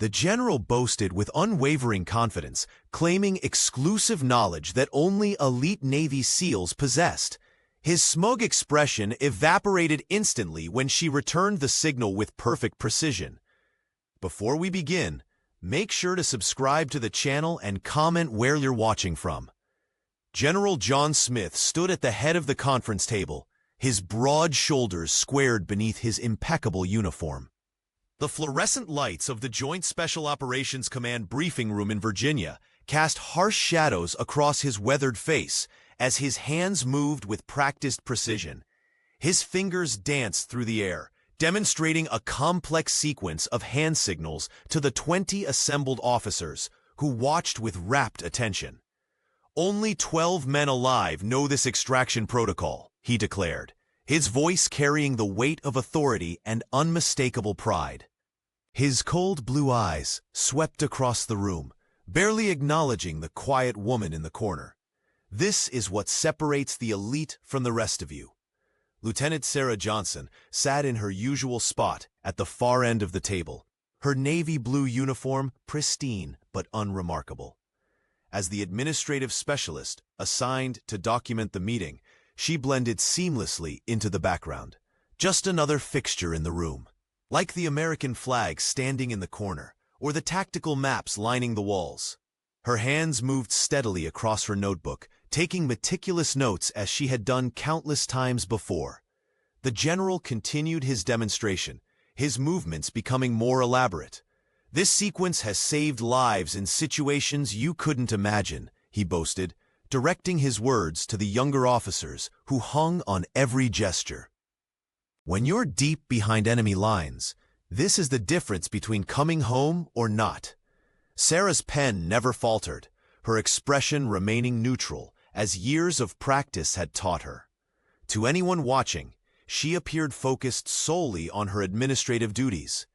The general boasted with unwavering confidence, claiming exclusive knowledge that only elite Navy SEALs possessed. His smug expression evaporated instantly when she returned the signal with perfect precision. Before we begin, make sure to subscribe to the channel and comment where you're watching from. General John Smith stood at the head of the conference table, his broad shoulders squared beneath his impeccable uniform. The fluorescent lights of the Joint Special Operations Command briefing room in Virginia cast harsh shadows across his weathered face as his hands moved with practiced precision. His fingers danced through the air, demonstrating a complex sequence of hand signals to the 20 assembled officers, who watched with rapt attention. "Only 12 men alive know this extraction protocol," he declared, his voice carrying the weight of authority and unmistakable pride. His cold blue eyes swept across the room, barely acknowledging the quiet woman in the corner. "This is what separates the elite from the rest of you." Lieutenant Sarah Johnson sat in her usual spot at the far end of the table, her navy blue uniform pristine but unremarkable. As the administrative specialist assigned to document the meeting, she blended seamlessly into the background, just another fixture in the room. Like the American flag standing in the corner, or the tactical maps lining the walls. Her hands moved steadily across her notebook, taking meticulous notes as she had done countless times before. The general continued his demonstration, his movements becoming more elaborate. "This sequence has saved lives in situations you couldn't imagine," he boasted, directing his words to the younger officers who hung on every gesture. "When you're deep behind enemy lines, this is the difference between coming home or not." Sarah's pen never faltered, her expression remaining neutral, as years of practice had taught her. To anyone watching, she appeared focused solely on her administrative duties.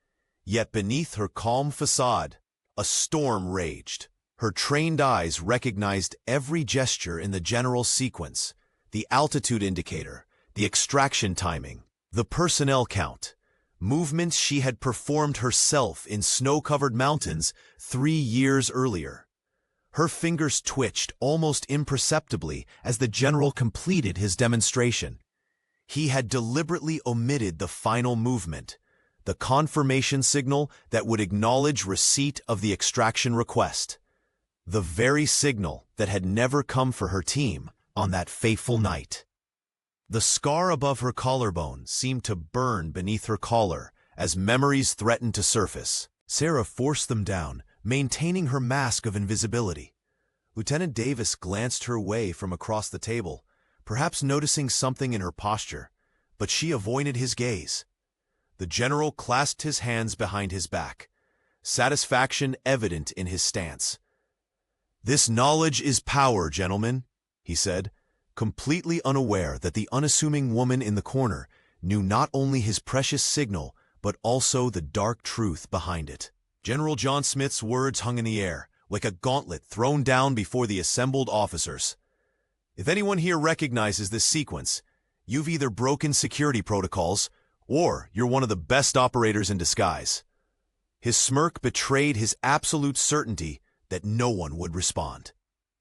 Yet beneath her calm facade, a storm raged. Her trained eyes recognized every gesture in the general's sequence, the altitude indicator, the extraction timing, the personnel count, movements she had performed herself in snow-covered mountains 3 years earlier. Her fingers twitched almost imperceptibly as the general completed his demonstration. He had deliberately omitted the final movement, the confirmation signal that would acknowledge receipt of the extraction request, the very signal that had never come for her team on that fateful night. The scar above her collarbone seemed to burn beneath her collar as memories threatened to surface. Sarah forced them down, maintaining her mask of invisibility. Lieutenant Davis glanced her way from across the table, perhaps noticing something in her posture, but she avoided his gaze. The general clasped his hands behind his back, satisfaction evident in his stance. "This knowledge is power, gentlemen," he said, completely unaware that the unassuming woman in the corner knew not only his precious signal, but also the dark truth behind it. General John Smith's words hung in the air, like a gauntlet thrown down before the assembled officers. "If anyone here recognizes this sequence, you've either broken security protocols, or you're one of the best operators in disguise." His smirk betrayed his absolute certainty that no one would respond.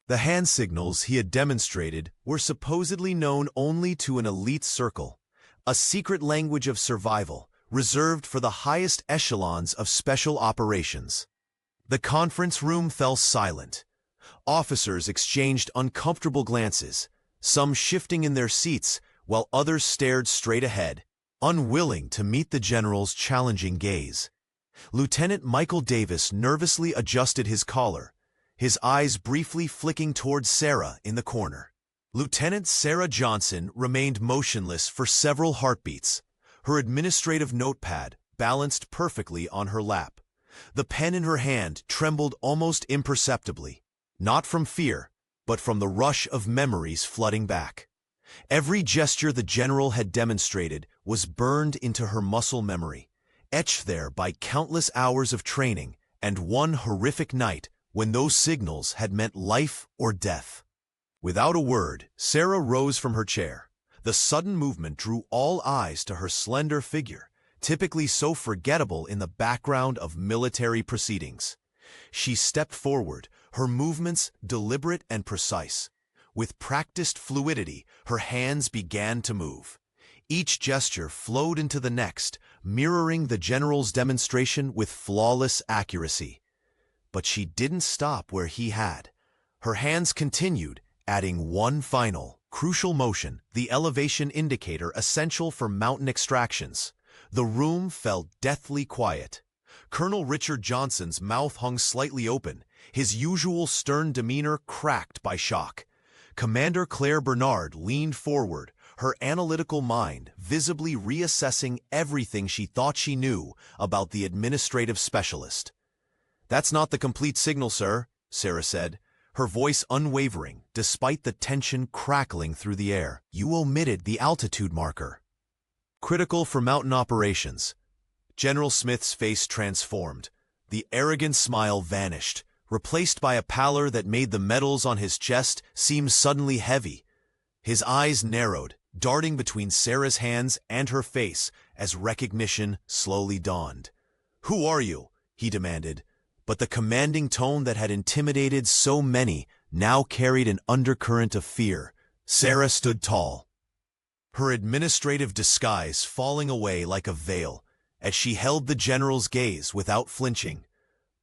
The hand signals he had demonstrated were supposedly known only to an elite circle, a secret language of survival reserved for the highest echelons of special operations. The conference room fell silent. Officers exchanged uncomfortable glances, some shifting in their seats while others stared straight ahead, unwilling to meet the general's challenging gaze. Lieutenant Michael Davis nervously adjusted his collar, his eyes briefly flicking towards Sarah in the corner. Lieutenant Sarah Johnson remained motionless for several heartbeats, her administrative notepad balanced perfectly on her lap. The pen in her hand trembled almost imperceptibly, not from fear, but from the rush of memories flooding back. Every gesture the general had demonstrated was burned into her muscle memory, etched there by countless hours of training and one horrific night when those signals had meant life or death. Without a word, Sarah rose from her chair. The sudden movement drew all eyes to her slender figure, typically so forgettable in the background of military proceedings. She stepped forward, her movements deliberate and precise. With practiced fluidity, her hands began to move. Each gesture flowed into the next, mirroring the general's demonstration with flawless accuracy. But she didn't stop where he had. Her hands continued, adding one final, crucial motion, the elevation indicator essential for mountain extractions. The room felt deathly quiet. Colonel Richard Johnson's mouth hung slightly open, his usual stern demeanor cracked by shock. Commander Claire Bernard leaned forward, her analytical mind visibly reassessing everything she thought she knew about the administrative specialist. "That's not the complete signal, sir," Sarah said, her voice unwavering despite the tension crackling through the air. "You omitted the altitude marker. Critical for mountain operations." General Smith's face transformed. The arrogant smile vanished, replaced by a pallor that made the metals on his chest seem suddenly heavy. His eyes narrowed, darting between Sarah's hands and her face as recognition slowly dawned. "Who are you?" he demanded, but the commanding tone that had intimidated so many now carried an undercurrent of fear. Sarah stood tall, her administrative disguise falling away like a veil, as she held the general's gaze without flinching.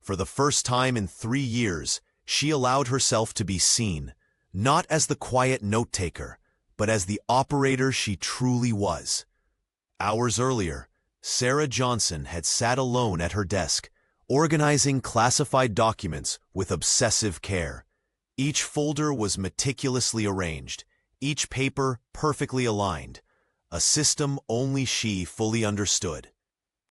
For the first time in 3 years, she allowed herself to be seen, not as the quiet note-taker, but as the operator she truly was. Hours earlier, Sarah Johnson had sat alone at her desk, organizing classified documents with obsessive care. Each folder was meticulously arranged, each paper perfectly aligned, a system only she fully understood.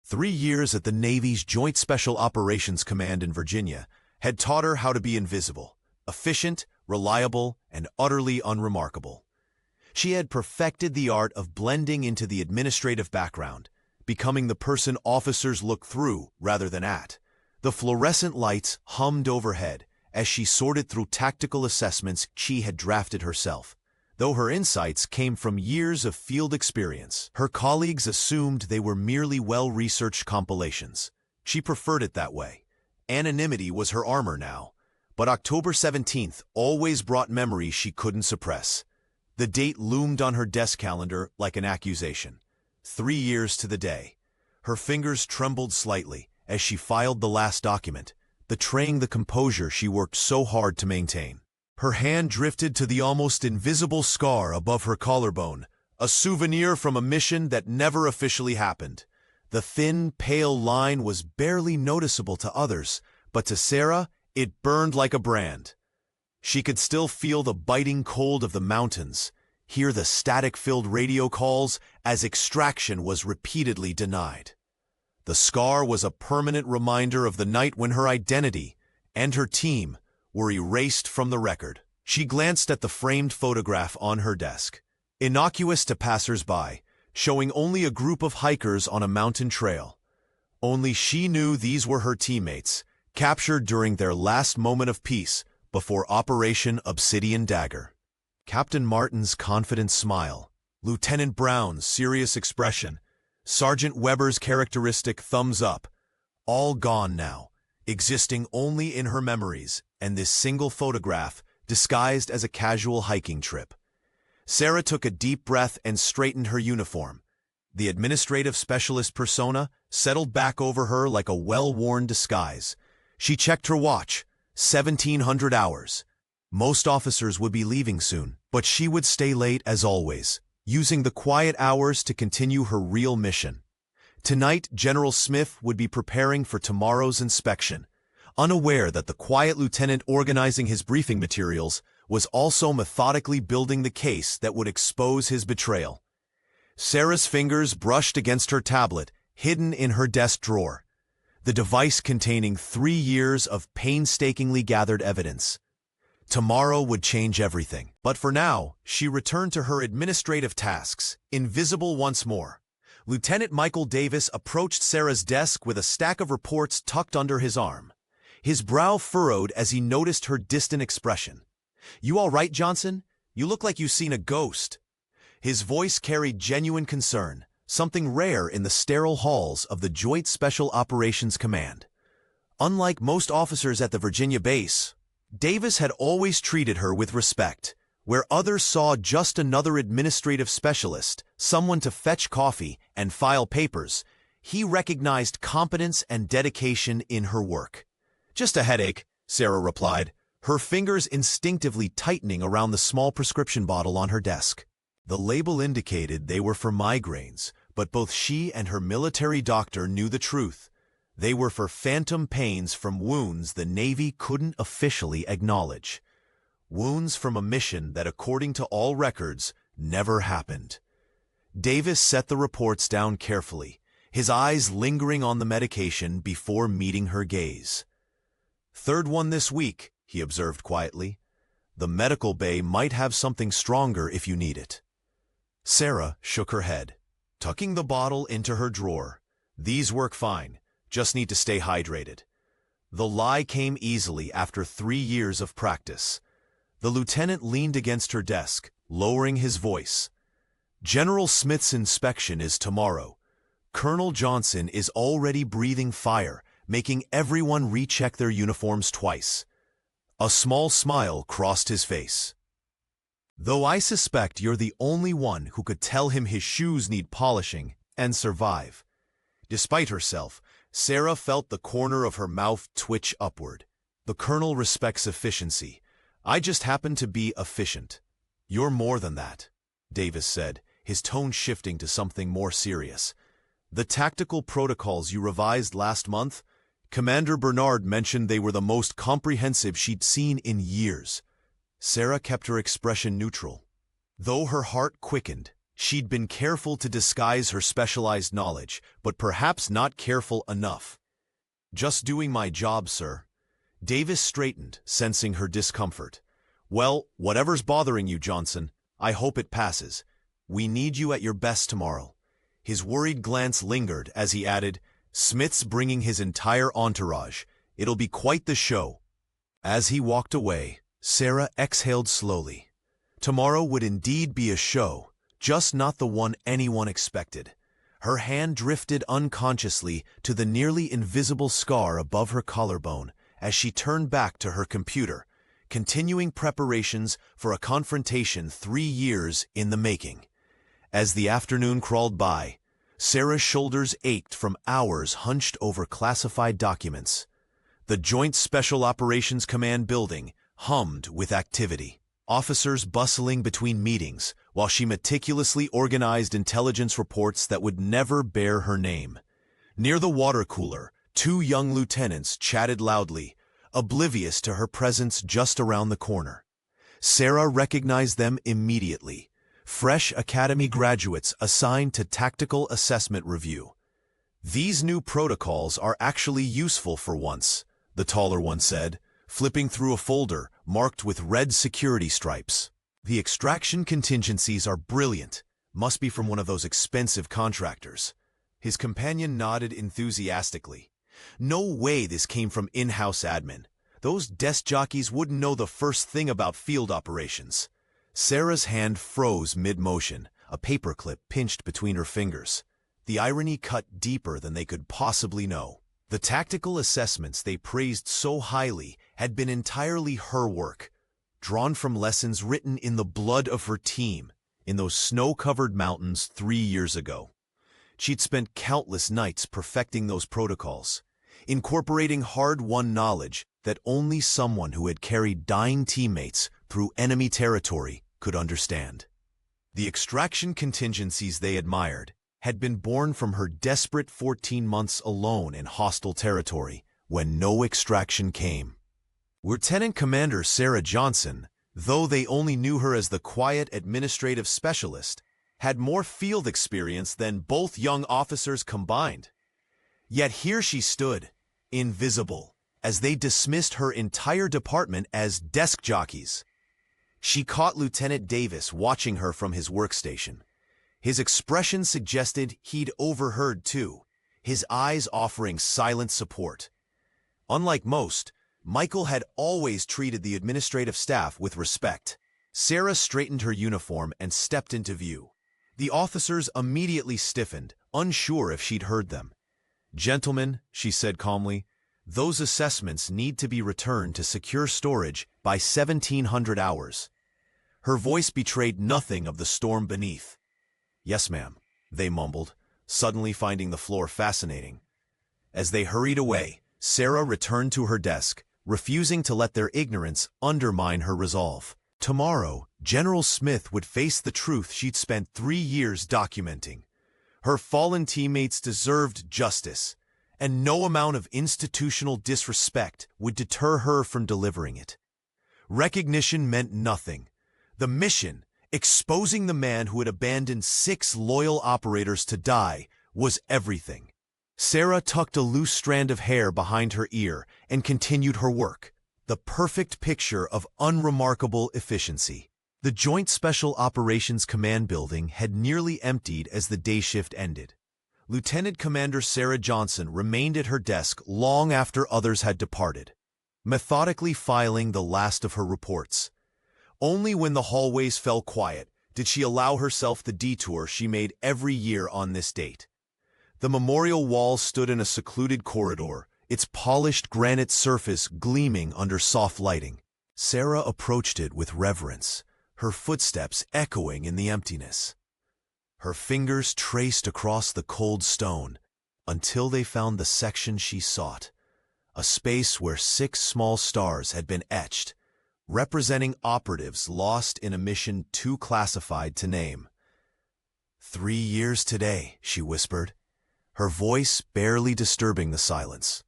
3 years at the Navy's Joint Special Operations Command in Virginia had taught her how to be invisible, efficient, reliable, and utterly unremarkable. She had perfected the art of blending into the administrative background, becoming the person officers looked through rather than at. The fluorescent lights hummed overhead as she sorted through tactical assessments she had drafted herself. Though her insights came from years of field experience, her colleagues assumed they were merely well-researched compilations. She preferred it that way. Anonymity was her armor now, but October 17th always brought memories she couldn't suppress. The date loomed on her desk calendar like an accusation. 3 years to the day. Her fingers trembled slightly as she filed the last document, betraying the composure she worked so hard to maintain. Her hand drifted to the almost invisible scar above her collarbone, a souvenir from a mission that never officially happened. The thin, pale line was barely noticeable to others, but to Sarah, it burned like a brand. She could still feel the biting cold of the mountains, hear the static-filled radio calls as extraction was repeatedly denied. The scar was a permanent reminder of the night when her identity and her team were erased from the record. She glanced at the framed photograph on her desk, innocuous to passers-by, showing only a group of hikers on a mountain trail. Only she knew these were her teammates, captured during their last moment of peace before Operation Obsidian Dagger. Captain Martin's confident smile, Lieutenant Brown's serious expression, Sergeant Weber's characteristic thumbs up, all gone now, existing only in her memories and this single photograph disguised as a casual hiking trip. Sarah took a deep breath and straightened her uniform. The administrative specialist persona settled back over her like a well-worn disguise. She checked her watch, 1700 hours. Most officers would be leaving soon, but she would stay late as always, using the quiet hours to continue her real mission. Tonight, General Smith would be preparing for tomorrow's inspection, unaware that the quiet lieutenant organizing his briefing materials was also methodically building the case that would expose his betrayal. Sarah's fingers brushed against her tablet, hidden in her desk drawer, the device containing 3 years of painstakingly gathered evidence. Tomorrow would change everything. But for now, she returned to her administrative tasks, invisible once more. Lieutenant Michael Davis approached Sarah's desk with a stack of reports tucked under his arm. His brow furrowed as he noticed her distant expression. "You all right, Johnson? You look like you've seen a ghost." His voice carried genuine concern, something rare in the sterile halls of the Joint Special Operations Command. Unlike most officers at the Virginia base, Davis had always treated her with respect. Where others saw just another administrative specialist, someone to fetch coffee and file papers, he recognized competence and dedication in her work. "Just a headache," Sarah replied, her fingers instinctively tightening around the small prescription bottle on her desk. The label indicated they were for migraines, but both she and her military doctor knew the truth. They were for phantom pains from wounds the Navy couldn't officially acknowledge. Wounds from a mission that, according to all records, never happened. Davis set the reports down carefully, his eyes lingering on the medication before meeting her gaze. "Third one this week," he observed quietly. "The medical bay might have something stronger if you need it." Sarah shook her head, tucking the bottle into her drawer. "These work fine, just need to stay hydrated." The lie came easily after 3 years of practice. The lieutenant leaned against her desk, lowering his voice. "General Smith's inspection is tomorrow. Colonel Johnson is already breathing fire, making everyone recheck their uniforms twice." A small smile crossed his face. "Though I suspect you're the only one who could tell him his shoes need polishing and survive." Despite herself, Sarah felt the corner of her mouth twitch upward. "The colonel respects efficiency. I just happen to be efficient." "You're more than that," Davis said, his tone shifting to something more serious. "The tactical protocols you revised last month, Commander Bernard mentioned they were the most comprehensive she'd seen in years." Sarah kept her expression neutral. Though her heart quickened, she'd been careful to disguise her specialized knowledge, but perhaps not careful enough. "Just doing my job, sir." Davis straightened, sensing her discomfort. "Well, whatever's bothering you, Johnson, I hope it passes. We need you at your best tomorrow." His worried glance lingered as he added, "Smith's bringing his entire entourage. It'll be quite the show." As he walked away, Sarah exhaled slowly. Tomorrow would indeed be a show, just not the one anyone expected. Her hand drifted unconsciously to the nearly invisible scar above her collarbone as she turned back to her computer, continuing preparations for a confrontation 3 years in the making. As the afternoon crawled by, Sarah's shoulders ached from hours hunched over classified documents. The Joint Special Operations Command building hummed with activity. Officers bustling between meetings, while she meticulously organized intelligence reports that would never bear her name. Near the water cooler, 2 young lieutenants chatted loudly, oblivious to her presence just around the corner. Sarah recognized them immediately. Fresh academy graduates assigned to tactical assessment review. "These new protocols are actually useful for once," the taller one said, flipping through a folder marked with red security stripes. "The extraction contingencies are brilliant. Must be from one of those expensive contractors." His companion nodded enthusiastically. "No way this came from in-house admin. Those desk jockeys wouldn't know the first thing about field operations." Sarah's hand froze mid-motion, a paperclip pinched between her fingers. The irony cut deeper than they could possibly know. The tactical assessments they praised so highly had been entirely her work, drawn from lessons written in the blood of her team in those snow-covered mountains 3 years ago. She'd spent countless nights perfecting those protocols, incorporating hard-won knowledge that only someone who had carried dying teammates through enemy territory could understand. The extraction contingencies they admired had been born from her desperate 14 months alone in hostile territory when no extraction came. Lieutenant Commander Sarah Johnson, though they only knew her as the quiet administrative specialist, had more field experience than both young officers combined. Yet here she stood, invisible, as they dismissed her entire department as desk jockeys. She caught Lieutenant Davis watching her from his workstation. His expression suggested he'd overheard too, his eyes offering silent support. Unlike most, Michael had always treated the administrative staff with respect. Sarah straightened her uniform and stepped into view. The officers immediately stiffened, unsure if she'd heard them. "Gentlemen," she said calmly, "those assessments need to be returned to secure storage by 1700 hours." Her voice betrayed nothing of the storm beneath. "Yes, ma'am," they mumbled, suddenly finding the floor fascinating. As they hurried away, Sarah returned to her desk, refusing to let their ignorance undermine her resolve. Tomorrow, General Smith would face the truth she'd spent 3 years documenting. Her fallen teammates deserved justice, and no amount of institutional disrespect would deter her from delivering it. Recognition meant nothing. The mission, exposing the man who had abandoned 6 loyal operators to die, was everything. Sarah tucked a loose strand of hair behind her ear and continued her work, the perfect picture of unremarkable efficiency. The Joint Special Operations Command building had nearly emptied as the day shift ended. Lieutenant Commander Sarah Johnson remained at her desk long after others had departed, methodically filing the last of her reports. Only when the hallways fell quiet did she allow herself the detour she made every year on this date. The memorial wall stood in a secluded corridor, its polished granite surface gleaming under soft lighting. Sarah approached it with reverence, her footsteps echoing in the emptiness. Her fingers traced across the cold stone until they found the section she sought, a space where 6 small stars had been etched, representing operatives lost in a mission too classified to name. 3 years today, she whispered, her voice barely disturbing the silence.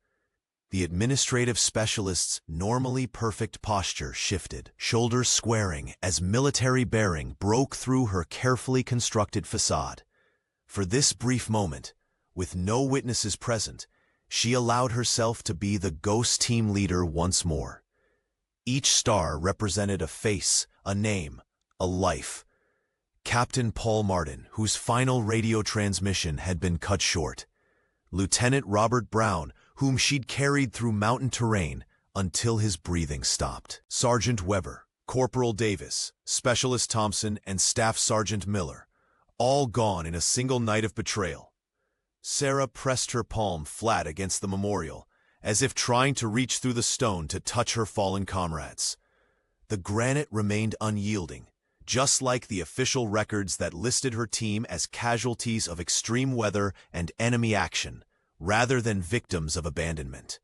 The administrative specialist's normally perfect posture shifted, shoulders squaring as military bearing broke through her carefully constructed facade. For this brief moment, with no witnesses present, she allowed herself to be the ghost team leader once more. Each star represented a face, a name, a life. Captain Paul Martin, whose final radio transmission had been cut short. Lieutenant Robert Brown, whom she'd carried through mountain terrain until his breathing stopped. Sergeant Weber, Corporal Davis, Specialist Thompson, and Staff Sergeant Miller, all gone in a single night of betrayal. Sarah pressed her palm flat against the memorial, as if trying to reach through the stone to touch her fallen comrades. The granite remained unyielding, just like the official records that listed her team as casualties of extreme weather and enemy action, rather than victims of abandonment.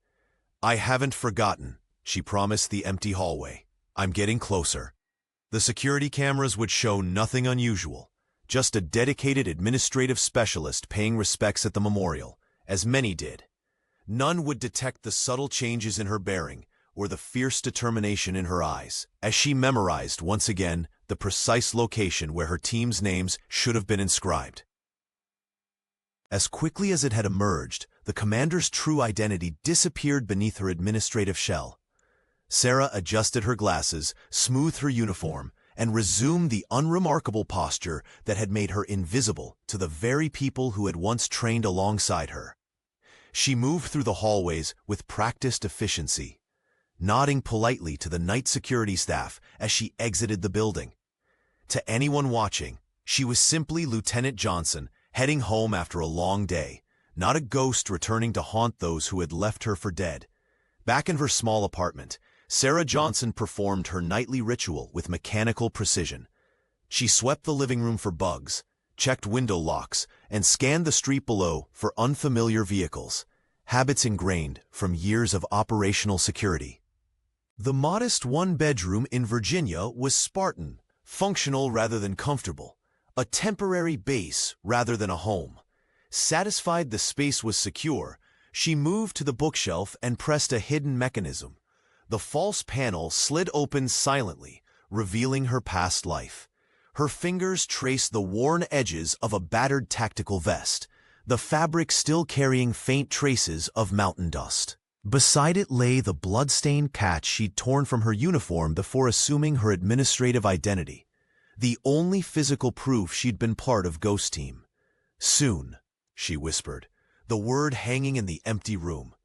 "I haven't forgotten," she promised the empty hallway. "I'm getting closer." The security cameras would show nothing unusual, just a dedicated administrative specialist paying respects at the memorial, as many did. None would detect the subtle changes in her bearing or the fierce determination in her eyes, as she memorized once again the precise location where her team's names should have been inscribed. As quickly as it had emerged, the commander's true identity disappeared beneath her administrative shell. Sarah adjusted her glasses, smoothed her uniform, and resumed the unremarkable posture that had made her invisible to the very people who had once trained alongside her. She moved through the hallways with practiced efficiency, nodding politely to the night security staff as she exited the building. To anyone watching, she was simply Lieutenant Johnson, heading home after a long day, not a ghost returning to haunt those who had left her for dead. Back in her small apartment, Sarah Johnson performed her nightly ritual with mechanical precision. She swept the living room for bugs, checked window locks, and scanned the street below for unfamiliar vehicles, habits ingrained from years of operational security. The modest one-bedroom in Virginia was Spartan, functional rather than comfortable, a temporary base rather than a home. Satisfied the space was secure, she moved to the bookshelf and pressed a hidden mechanism. The false panel slid open silently, revealing her past life. Her fingers traced the worn edges of a battered tactical vest, the fabric still carrying faint traces of mountain dust. Beside it lay the blood-stained catch she'd torn from her uniform before assuming her administrative identity, the only physical proof she'd been part of Ghost Team. "Soon," she whispered, the word hanging in the empty room.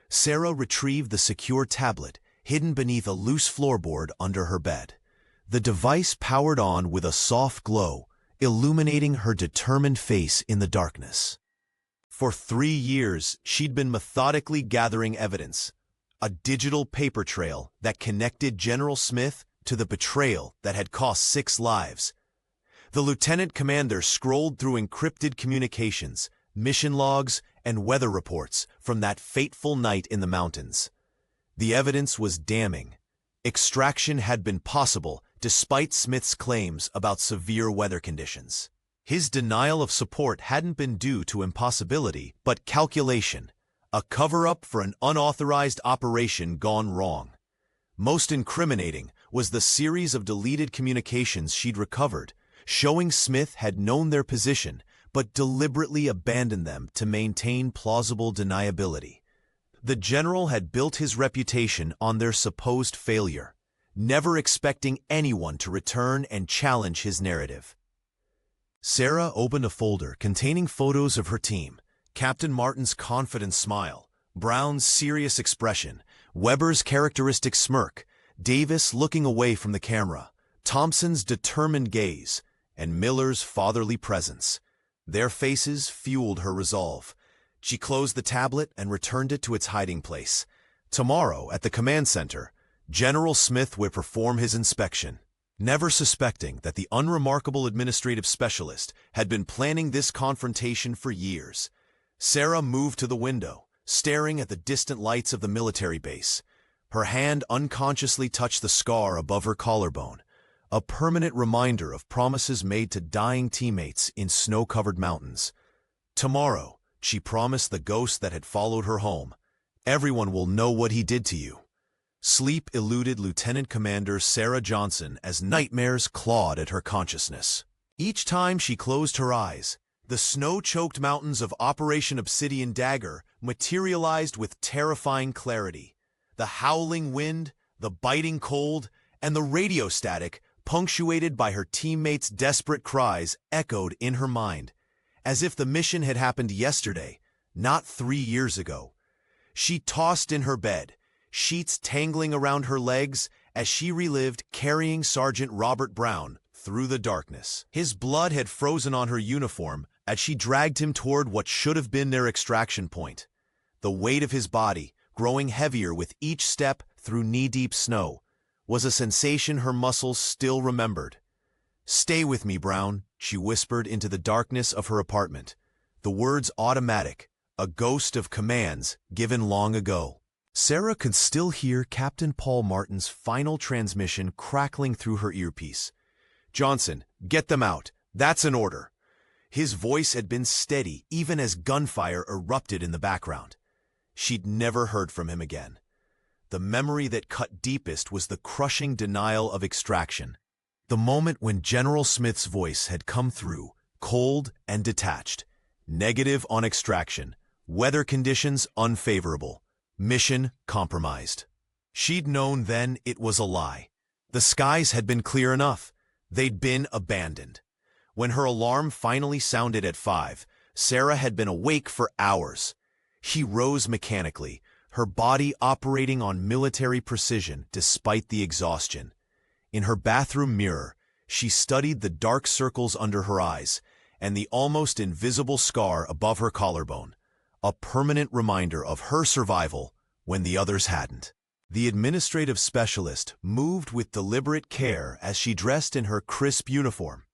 Sarah retrieved the secure tablet, hidden beneath a loose floorboard under her bed. The device powered on with a soft glow, illuminating her determined face in the darkness. For 3 years, she'd been methodically gathering evidence, a digital paper trail that connected General Smith to the betrayal that had cost 6 lives. The lieutenant commander scrolled through encrypted communications, mission logs, and weather reports from that fateful night in the mountains. The evidence was damning. Extraction had been possible despite Smith's claims about severe weather conditions. His denial of support hadn't been due to impossibility, but calculation, a cover-up for an unauthorized operation gone wrong. Most incriminating was the series of deleted communications she'd recovered, showing Smith had known their position but deliberately abandoned them to maintain plausible deniability. The general had built his reputation on their supposed failure, never expecting anyone to return and challenge his narrative. Sarah opened a folder containing photos of her team, Captain Martin's confident smile, Brown's serious expression, Weber's characteristic smirk, Davis looking away from the camera, Thompson's determined gaze, and Miller's fatherly presence. Their faces fueled her resolve. She closed the tablet and returned it to its hiding place. Tomorrow, at the command center, General Smith would perform his inspection. Never suspecting that the unremarkable administrative specialist had been planning this confrontation for years, Sarah moved to the window, staring at the distant lights of the military base. Her hand unconsciously touched the scar above her collarbone, a permanent reminder of promises made to dying teammates in snow-covered mountains. Tomorrow, she promised the ghost that had followed her home, everyone will know what he did to you. Sleep eluded Lieutenant Commander Sarah Johnson as nightmares clawed at her consciousness. Each time she closed her eyes, the snow-choked mountains of Operation Obsidian Dagger materialized with terrifying clarity. The howling wind, the biting cold, and the radio static, punctuated by her teammates' desperate cries, echoed in her mind, as if the mission had happened yesterday, not 3 years ago. She tossed in her bed, sheets tangling around her legs as she relived carrying Sergeant Robert Brown through the darkness. His blood had frozen on her uniform as she dragged him toward what should have been their extraction point. The weight of his body, growing heavier with each step through knee-deep snow, was a sensation her muscles still remembered. "Stay with me, Brown," she whispered into the darkness of her apartment, the words automatic, a ghost of commands given long ago. Sarah could still hear Captain Paul Martin's final transmission crackling through her earpiece. "Johnson, get them out. That's an order." His voice had been steady even as gunfire erupted in the background. She'd never heard from him again. The memory that cut deepest was the crushing denial of extraction. The moment when General Smith's voice had come through, cold and detached. Negative on extraction. Weather conditions unfavorable. Mission compromised. She'd known then it was a lie. The skies had been clear enough. They'd been abandoned. When her alarm finally sounded at 5, Sarah had been awake for hours. She rose mechanically, her body operating on military precision despite the exhaustion. In her bathroom mirror, she studied the dark circles under her eyes and the almost invisible scar above her collarbone, a permanent reminder of her survival when the others hadn't. The administrative specialist moved with deliberate care as she dressed in her crisp uniform.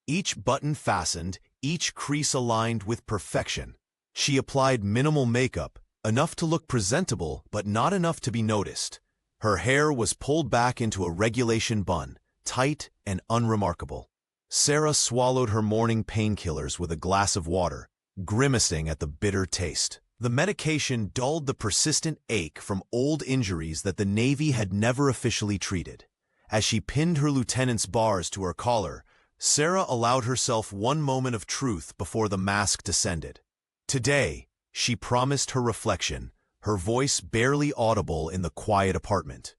Each button fastened, each crease aligned with perfection. She applied minimal makeup, enough to look presentable but not enough to be noticed. Her hair was pulled back into a regulation bun, tight and unremarkable. Sarah swallowed her morning painkillers with a glass of water, grimacing at the bitter taste. The medication dulled the persistent ache from old injuries that the Navy had never officially treated. As she pinned her lieutenant's bars to her collar, Sarah allowed herself one moment of truth before the mask descended. Today, she promised her reflection, her voice barely audible in the quiet apartment.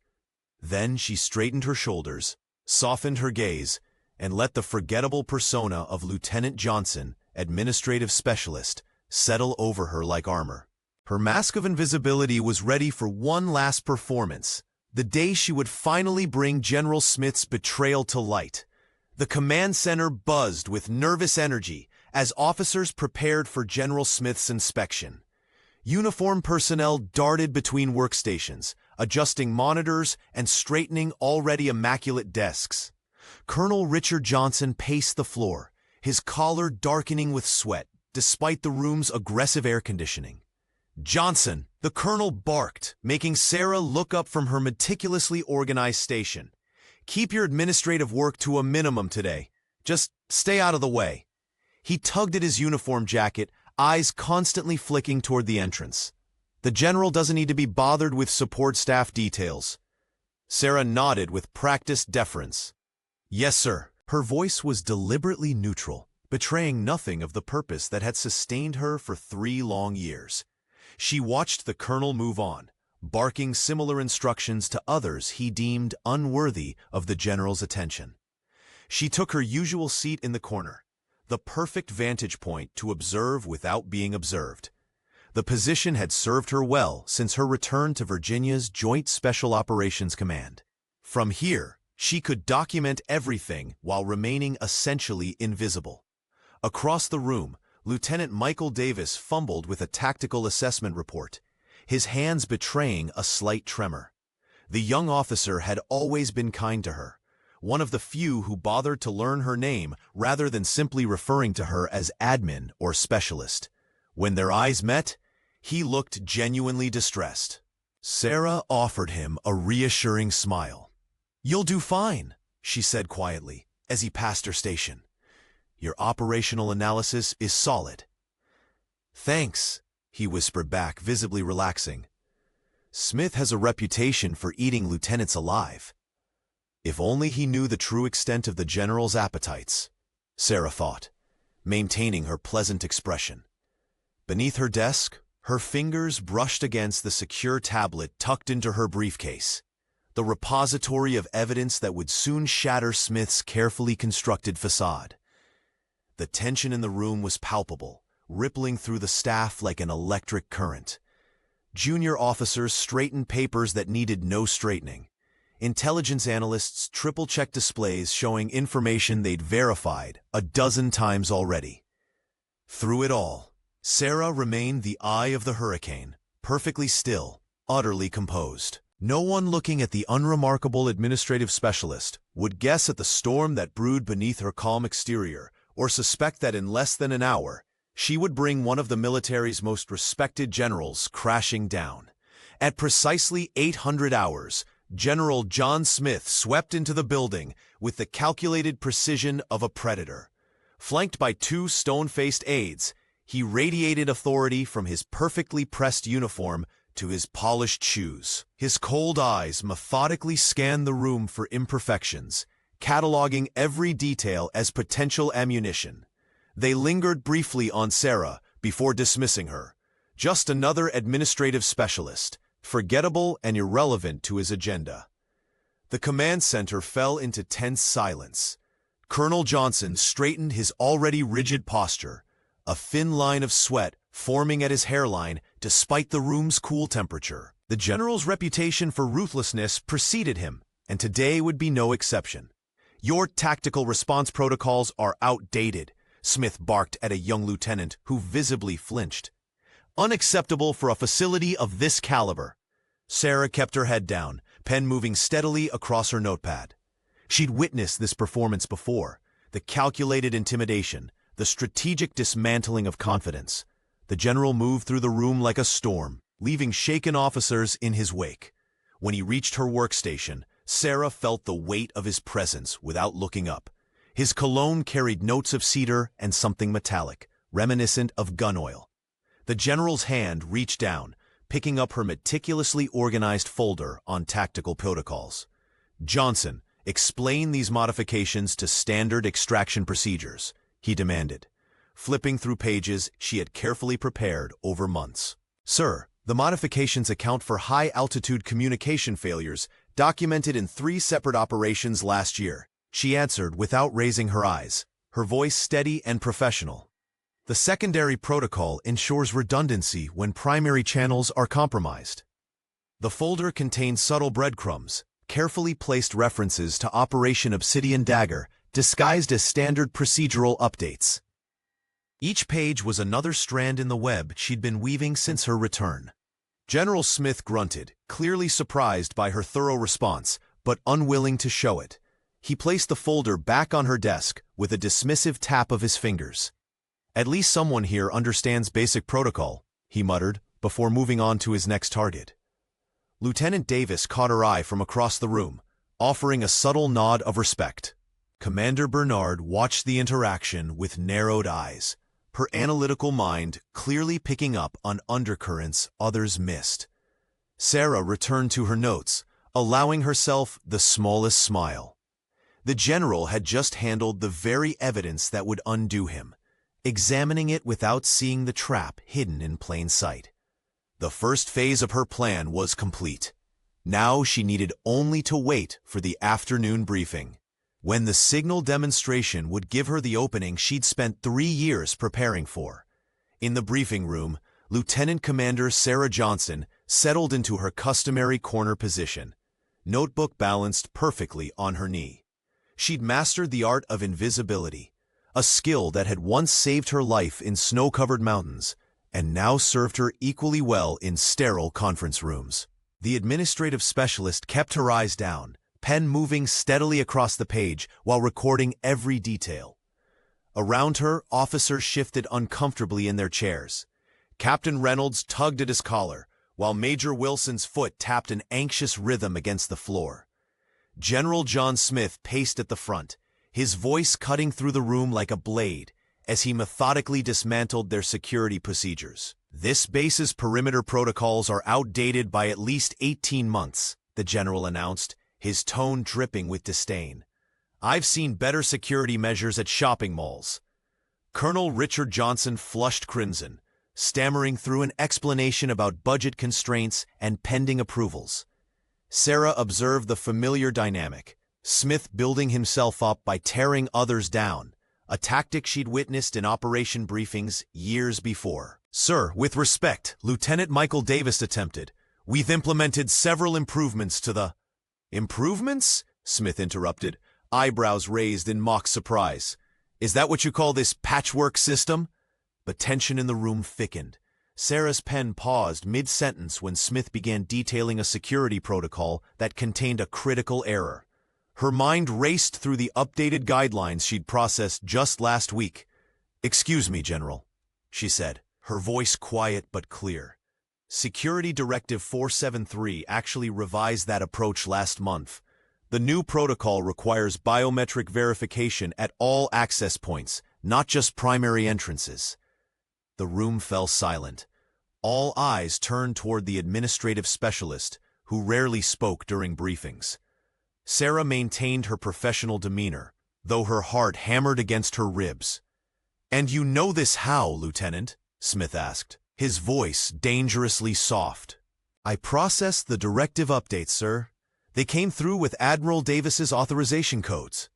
Then she straightened her shoulders, softened her gaze, and let the forgettable persona of Lieutenant Johnson, administrative specialist, settle over her like armor. Her mask of invisibility was ready for one last performance, the day she would finally bring General Smith's betrayal to light. The command center buzzed with nervous energy as officers prepared for General Smith's inspection. Uniformed personnel darted between workstations, adjusting monitors and straightening already immaculate desks. Colonel Richard Johnson paced the floor, his collar darkening with sweat, despite the room's aggressive air conditioning. "Johnson!" the colonel barked, making Sarah look up from her meticulously organized station. "Keep your administrative work to a minimum today. Just stay out of the way." He tugged at his uniform jacket, eyes constantly flicking toward the entrance. "The general doesn't need to be bothered with support staff details." Sarah nodded with practiced deference. "Yes, sir." Her voice was deliberately neutral, betraying nothing of the purpose that had sustained her for 3 long years. She watched the colonel move on, barking similar instructions to others he deemed unworthy of the general's attention. She took her usual seat in the corner, the perfect vantage point to observe without being observed. The position had served her well since her return to Virginia's Joint Special Operations Command. From here, she could document everything while remaining essentially invisible. Across the room, Lieutenant Michael Davis fumbled with a tactical assessment report, his hands betraying a slight tremor. The young officer had always been kind to her, one of the few who bothered to learn her name rather than simply referring to her as admin or specialist. When their eyes met, he looked genuinely distressed. Sarah offered him a reassuring smile. "You'll do fine," she said quietly, as he passed her station. "Your operational analysis is solid." "Thanks," he whispered back, visibly relaxing. "Smith has a reputation for eating lieutenants alive." If only he knew the true extent of the general's appetites, Sarah thought, maintaining her pleasant expression. Beneath her desk, her fingers brushed against the secure tablet tucked into her briefcase, the repository of evidence that would soon shatter Smith's carefully constructed facade. The tension in the room was palpable, rippling through the staff like an electric current. Junior officers straightened papers that needed no straightening. Intelligence analysts triple-checked displays showing information they'd verified a dozen times already. Through it all, Sarah remained the eye of the hurricane, perfectly still, utterly composed. No one looking at the unremarkable administrative specialist would guess at the storm that brewed beneath her calm exterior, or suspect that in less than an hour, she would bring one of the military's most respected generals crashing down. At precisely 800 hours, General John Smith swept into the building with the calculated precision of a predator. Flanked by 2 stone-faced aides, he radiated authority from his perfectly pressed uniform to his polished shoes. His cold eyes methodically scanned the room for imperfections, cataloging every detail as potential ammunition. They lingered briefly on Sarah before dismissing her. Just another administrative specialist, forgettable and irrelevant to his agenda. The command center fell into tense silence. Colonel Johnson straightened his already rigid posture, a thin line of sweat forming at his hairline despite the room's cool temperature. The general's reputation for ruthlessness preceded him, and today would be no exception. "Your tactical response protocols are outdated," Smith barked at a young lieutenant who visibly flinched. "Unacceptable for a facility of this caliber." Sarah kept her head down, pen moving steadily across her notepad. She'd witnessed this performance before, the calculated intimidation, the strategic dismantling of confidence. The general moved through the room like a storm, leaving shaken officers in his wake. When he reached her workstation, Sarah felt the weight of his presence without looking up. His cologne carried notes of cedar and something metallic, reminiscent of gun oil. The general's hand reached down, picking up her meticulously organized folder on tactical protocols. "Johnson, explain these modifications to standard extraction procedures," he demanded, flipping through pages she had carefully prepared over months. "Sir, the modifications account for high-altitude communication failures documented in 3 separate operations last year," she answered without raising her eyes, her voice steady and professional. "The secondary protocol ensures redundancy when primary channels are compromised." The folder contained subtle breadcrumbs, carefully placed references to Operation Obsidian Dagger, disguised as standard procedural updates. Each page was another strand in the web she'd been weaving since her return. General Smith grunted, clearly surprised by her thorough response, but unwilling to show it. He placed the folder back on her desk with a dismissive tap of his fingers. "At least someone here understands basic protocol," he muttered, before moving on to his next target. Lieutenant Davis caught her eye from across the room, offering a subtle nod of respect. Commander Bernard watched the interaction with narrowed eyes, her analytical mind clearly picking up on undercurrents others missed. Sarah returned to her notes, allowing herself the smallest smile. The general had just handled the very evidence that would undo him, examining it without seeing the trap hidden in plain sight. The first phase of her plan was complete. Now she needed only to wait for the afternoon briefing, when the signal demonstration would give her the opening she'd spent 3 years preparing for. In the briefing room, Lieutenant Commander Sarah Johnson settled into her customary corner position, notebook balanced perfectly on her knee. She'd mastered the art of invisibility, a skill that had once saved her life in snow-covered mountains, and now served her equally well in sterile conference rooms. The administrative specialist kept her eyes down, pen moving steadily across the page while recording every detail. Around her, officers shifted uncomfortably in their chairs. Captain Reynolds tugged at his collar, while Major Wilson's foot tapped an anxious rhythm against the floor. General John Smith paced at the front, his voice cutting through the room like a blade as he methodically dismantled their security procedures. "This base's perimeter protocols are outdated by at least 18 months, the general announced, his tone dripping with disdain. "I've seen better security measures at shopping malls." Colonel Richard Johnson flushed crimson, stammering through an explanation about budget constraints and pending approvals. Sarah observed the familiar dynamic, Smith building himself up by tearing others down, a tactic she'd witnessed in operation briefings years before. "Sir, with respect," Lieutenant Michael Davis attempted, "we've implemented several improvements to the—" "Improvements?" Smith interrupted, eyebrows raised in mock surprise. "Is that what you call this patchwork system?" But tension in the room thickened. Sarah's pen paused mid-sentence when Smith began detailing a security protocol that contained a critical error. Her mind raced through the updated guidelines she'd processed just last week. "Excuse me, General," she said, her voice quiet but clear. "Security Directive 473 actually revised that approach last month. The new protocol requires biometric verification at all access points, not just primary entrances." The room fell silent. All eyes turned toward the administrative specialist, who rarely spoke during briefings. Sarah maintained her professional demeanor, though her heart hammered against her ribs. "And you know this how, Lieutenant?" Smith asked, his voice dangerously soft. "I processed the directive updates, sir. They came through with Admiral Davis's authorization codes."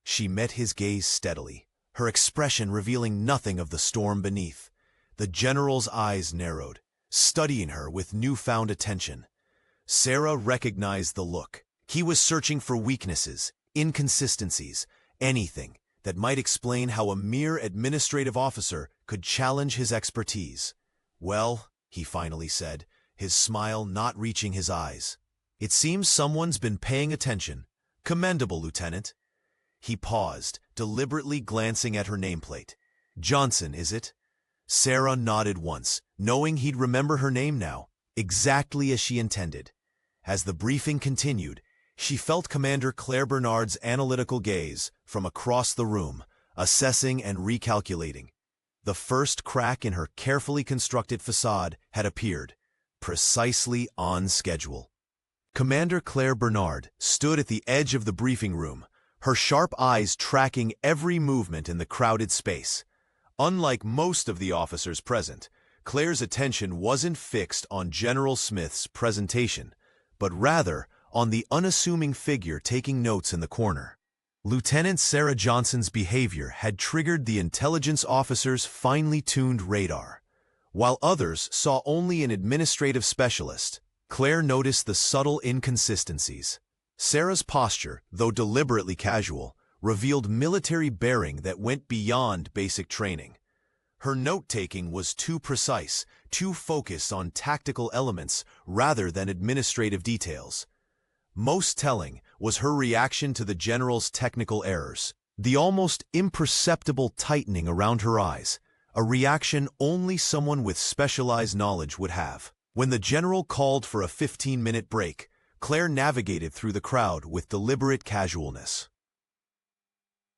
She met his gaze steadily, her expression revealing nothing of the storm beneath. The general's eyes narrowed, studying her with newfound attention. Sarah recognized the look. He was searching for weaknesses, inconsistencies, anything that might explain how a mere administrative officer could challenge his expertise. "Well," he finally said, his smile not reaching his eyes, "it seems someone's been paying attention. Commendable, Lieutenant." He paused, deliberately glancing at her nameplate. "Johnson, is it?" Sarah nodded once, knowing he'd remember her name now, exactly as she intended. As the briefing continued, she felt Commander Claire Bernard's analytical gaze from across the room, assessing and recalculating. The first crack in her carefully constructed facade had appeared, precisely on schedule. Commander Claire Bernard stood at the edge of the briefing room, her sharp eyes tracking every movement in the crowded space. Unlike most of the officers present, Claire's attention wasn't fixed on General Smith's presentation, but rather on the unassuming figure taking notes in the corner. Lieutenant Sarah Johnson's behavior had triggered the intelligence officer's finely tuned radar. While others saw only an administrative specialist, Claire noticed the subtle inconsistencies. Sarah's posture, though deliberately casual, revealed military bearing that went beyond basic training. Her note-taking was too precise, too focused on tactical elements rather than administrative details. Most telling was her reaction to the general's technical errors, the almost imperceptible tightening around her eyes, a reaction only someone with specialized knowledge would have. When the general called for a 15-minute break, Claire navigated through the crowd with deliberate casualness.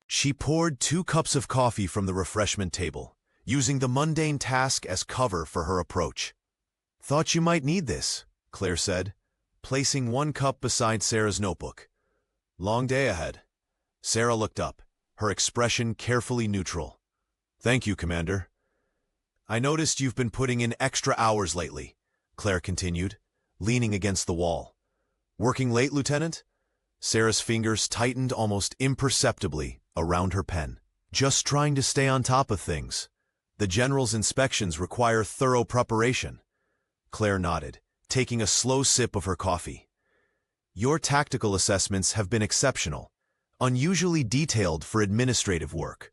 She poured 2 cups of coffee from the refreshment table, using the mundane task as cover for her approach. "Thought you might need this," Claire said, placing 1 cup beside Sarah's notebook. "Long day ahead." Sarah looked up, her expression carefully neutral. "Thank you, Commander." "I noticed you've been putting in extra hours lately," Claire continued, leaning against the wall. "Working late, Lieutenant?" Sarah's fingers tightened almost imperceptibly around her pen. "Just trying to stay on top of things. The General's inspections require thorough preparation." Claire nodded, taking a slow sip of her coffee. "Your tactical assessments have been exceptional, unusually detailed for administrative work."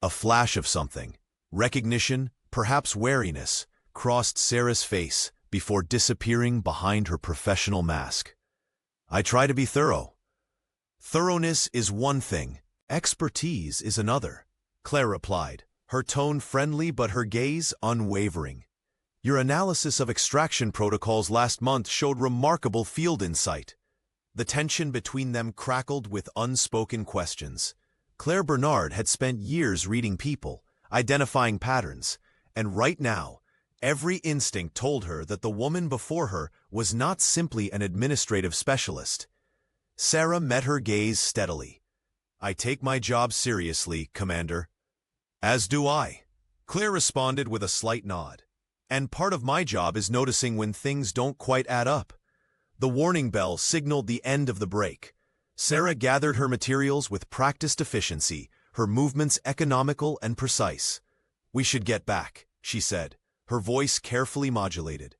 A flash of something, recognition, perhaps wariness, crossed Sarah's face before disappearing behind her professional mask. "I try to be thorough." "Thoroughness is one thing, expertise is another," Claire replied, her tone friendly but her gaze unwavering. "Your analysis of extraction protocols last month showed remarkable field insight." The tension between them crackled with unspoken questions. Claire Bernard had spent years reading people, identifying patterns, and right now, every instinct told her that the woman before her was not simply an administrative specialist. Sarah met her gaze steadily. "I take my job seriously, Commander." "As do I," Claire responded with a slight nod. "And part of my job is noticing when things don't quite add up." The warning bell signaled the end of the break. Sarah gathered her materials with practiced efficiency, her movements economical and precise. "We should get back," she said, her voice carefully modulated.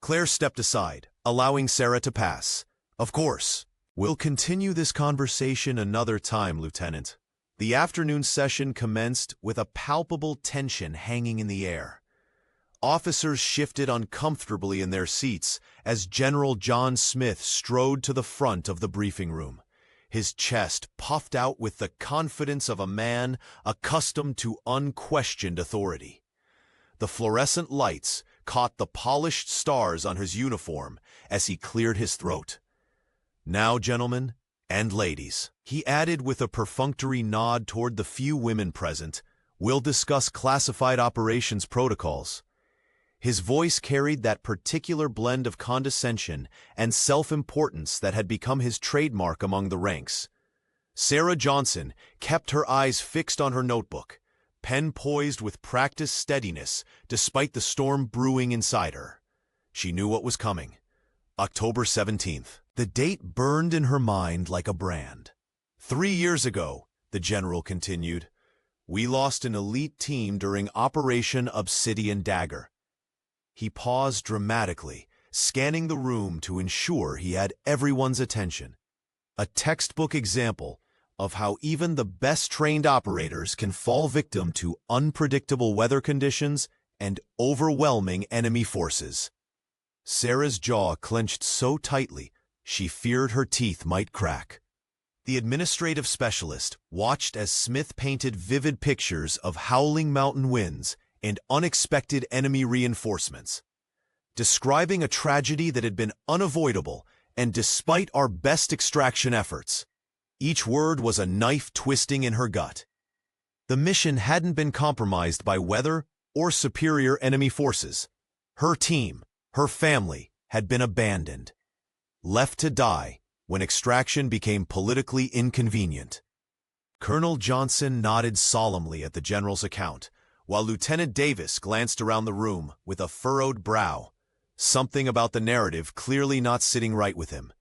Claire stepped aside, allowing Sarah to pass. "Of course. We'll continue this conversation another time, Lieutenant." The afternoon session commenced with a palpable tension hanging in the air. Officers shifted uncomfortably in their seats as General John Smith strode to the front of the briefing room, his chest puffed out with the confidence of a man accustomed to unquestioned authority. The fluorescent lights caught the polished stars on his uniform as he cleared his throat. "Now, gentlemen and ladies," he added with a perfunctory nod toward the few women present, "we'll discuss classified operations protocols." His voice carried that particular blend of condescension and self-importance that had become his trademark among the ranks. Sarah Johnson kept her eyes fixed on her notebook, pen poised with practiced steadiness despite the storm brewing inside her. She knew what was coming. October 17th. The date burned in her mind like a brand. 3 years ago, the general continued, we lost an elite team during Operation Obsidian Dagger. He paused dramatically, scanning the room to ensure he had everyone's attention. A textbook example of how even the best-trained operators can fall victim to unpredictable weather conditions and overwhelming enemy forces. Sarah's jaw clenched so tightly, she feared her teeth might crack. The administrative specialist watched as Smith painted vivid pictures of howling mountain winds and unexpected enemy reinforcements, describing a tragedy that had been unavoidable and despite our best extraction efforts. Each word was a knife twisting in her gut. The mission hadn't been compromised by weather or superior enemy forces. Her team, her family, had been abandoned, left to die when extraction became politically inconvenient. Colonel Johnson nodded solemnly at the general's account, while Lieutenant Davis glanced around the room with a furrowed brow, something about the narrative clearly not sitting right with him.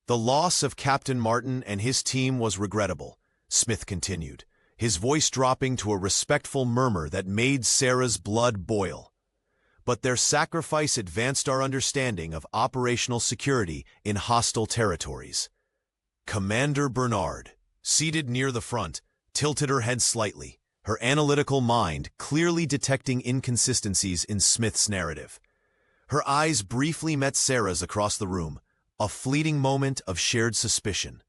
The loss of Captain Martin and his team was regrettable, Smith continued, his voice dropping to a respectful murmur that made Sarah's blood boil. But their sacrifice advanced our understanding of operational security in hostile territories. Commander Bernard, seated near the front, tilted her head slightly, her analytical mind clearly detecting inconsistencies in Smith's narrative. Her eyes briefly met Sarah's across the room, a fleeting moment of shared suspicion.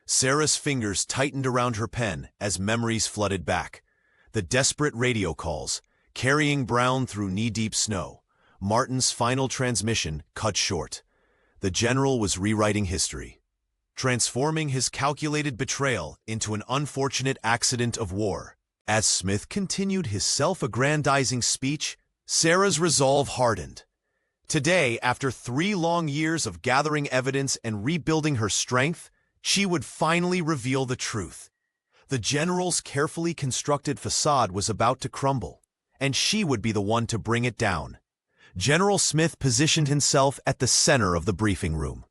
Sarah's fingers tightened around her pen as memories flooded back. The desperate radio calls, carrying Brown through knee-deep snow. Martin's final transmission cut short. The general was rewriting history, transforming his calculated betrayal into an unfortunate accident of war. As Smith continued his self-aggrandizing speech, Sarah's resolve hardened. Today, after 3 long years of gathering evidence and rebuilding her strength, she would finally reveal the truth. The general's carefully constructed facade was about to crumble, and she would be the one to bring it down. General Smith positioned himself at the center of the briefing room,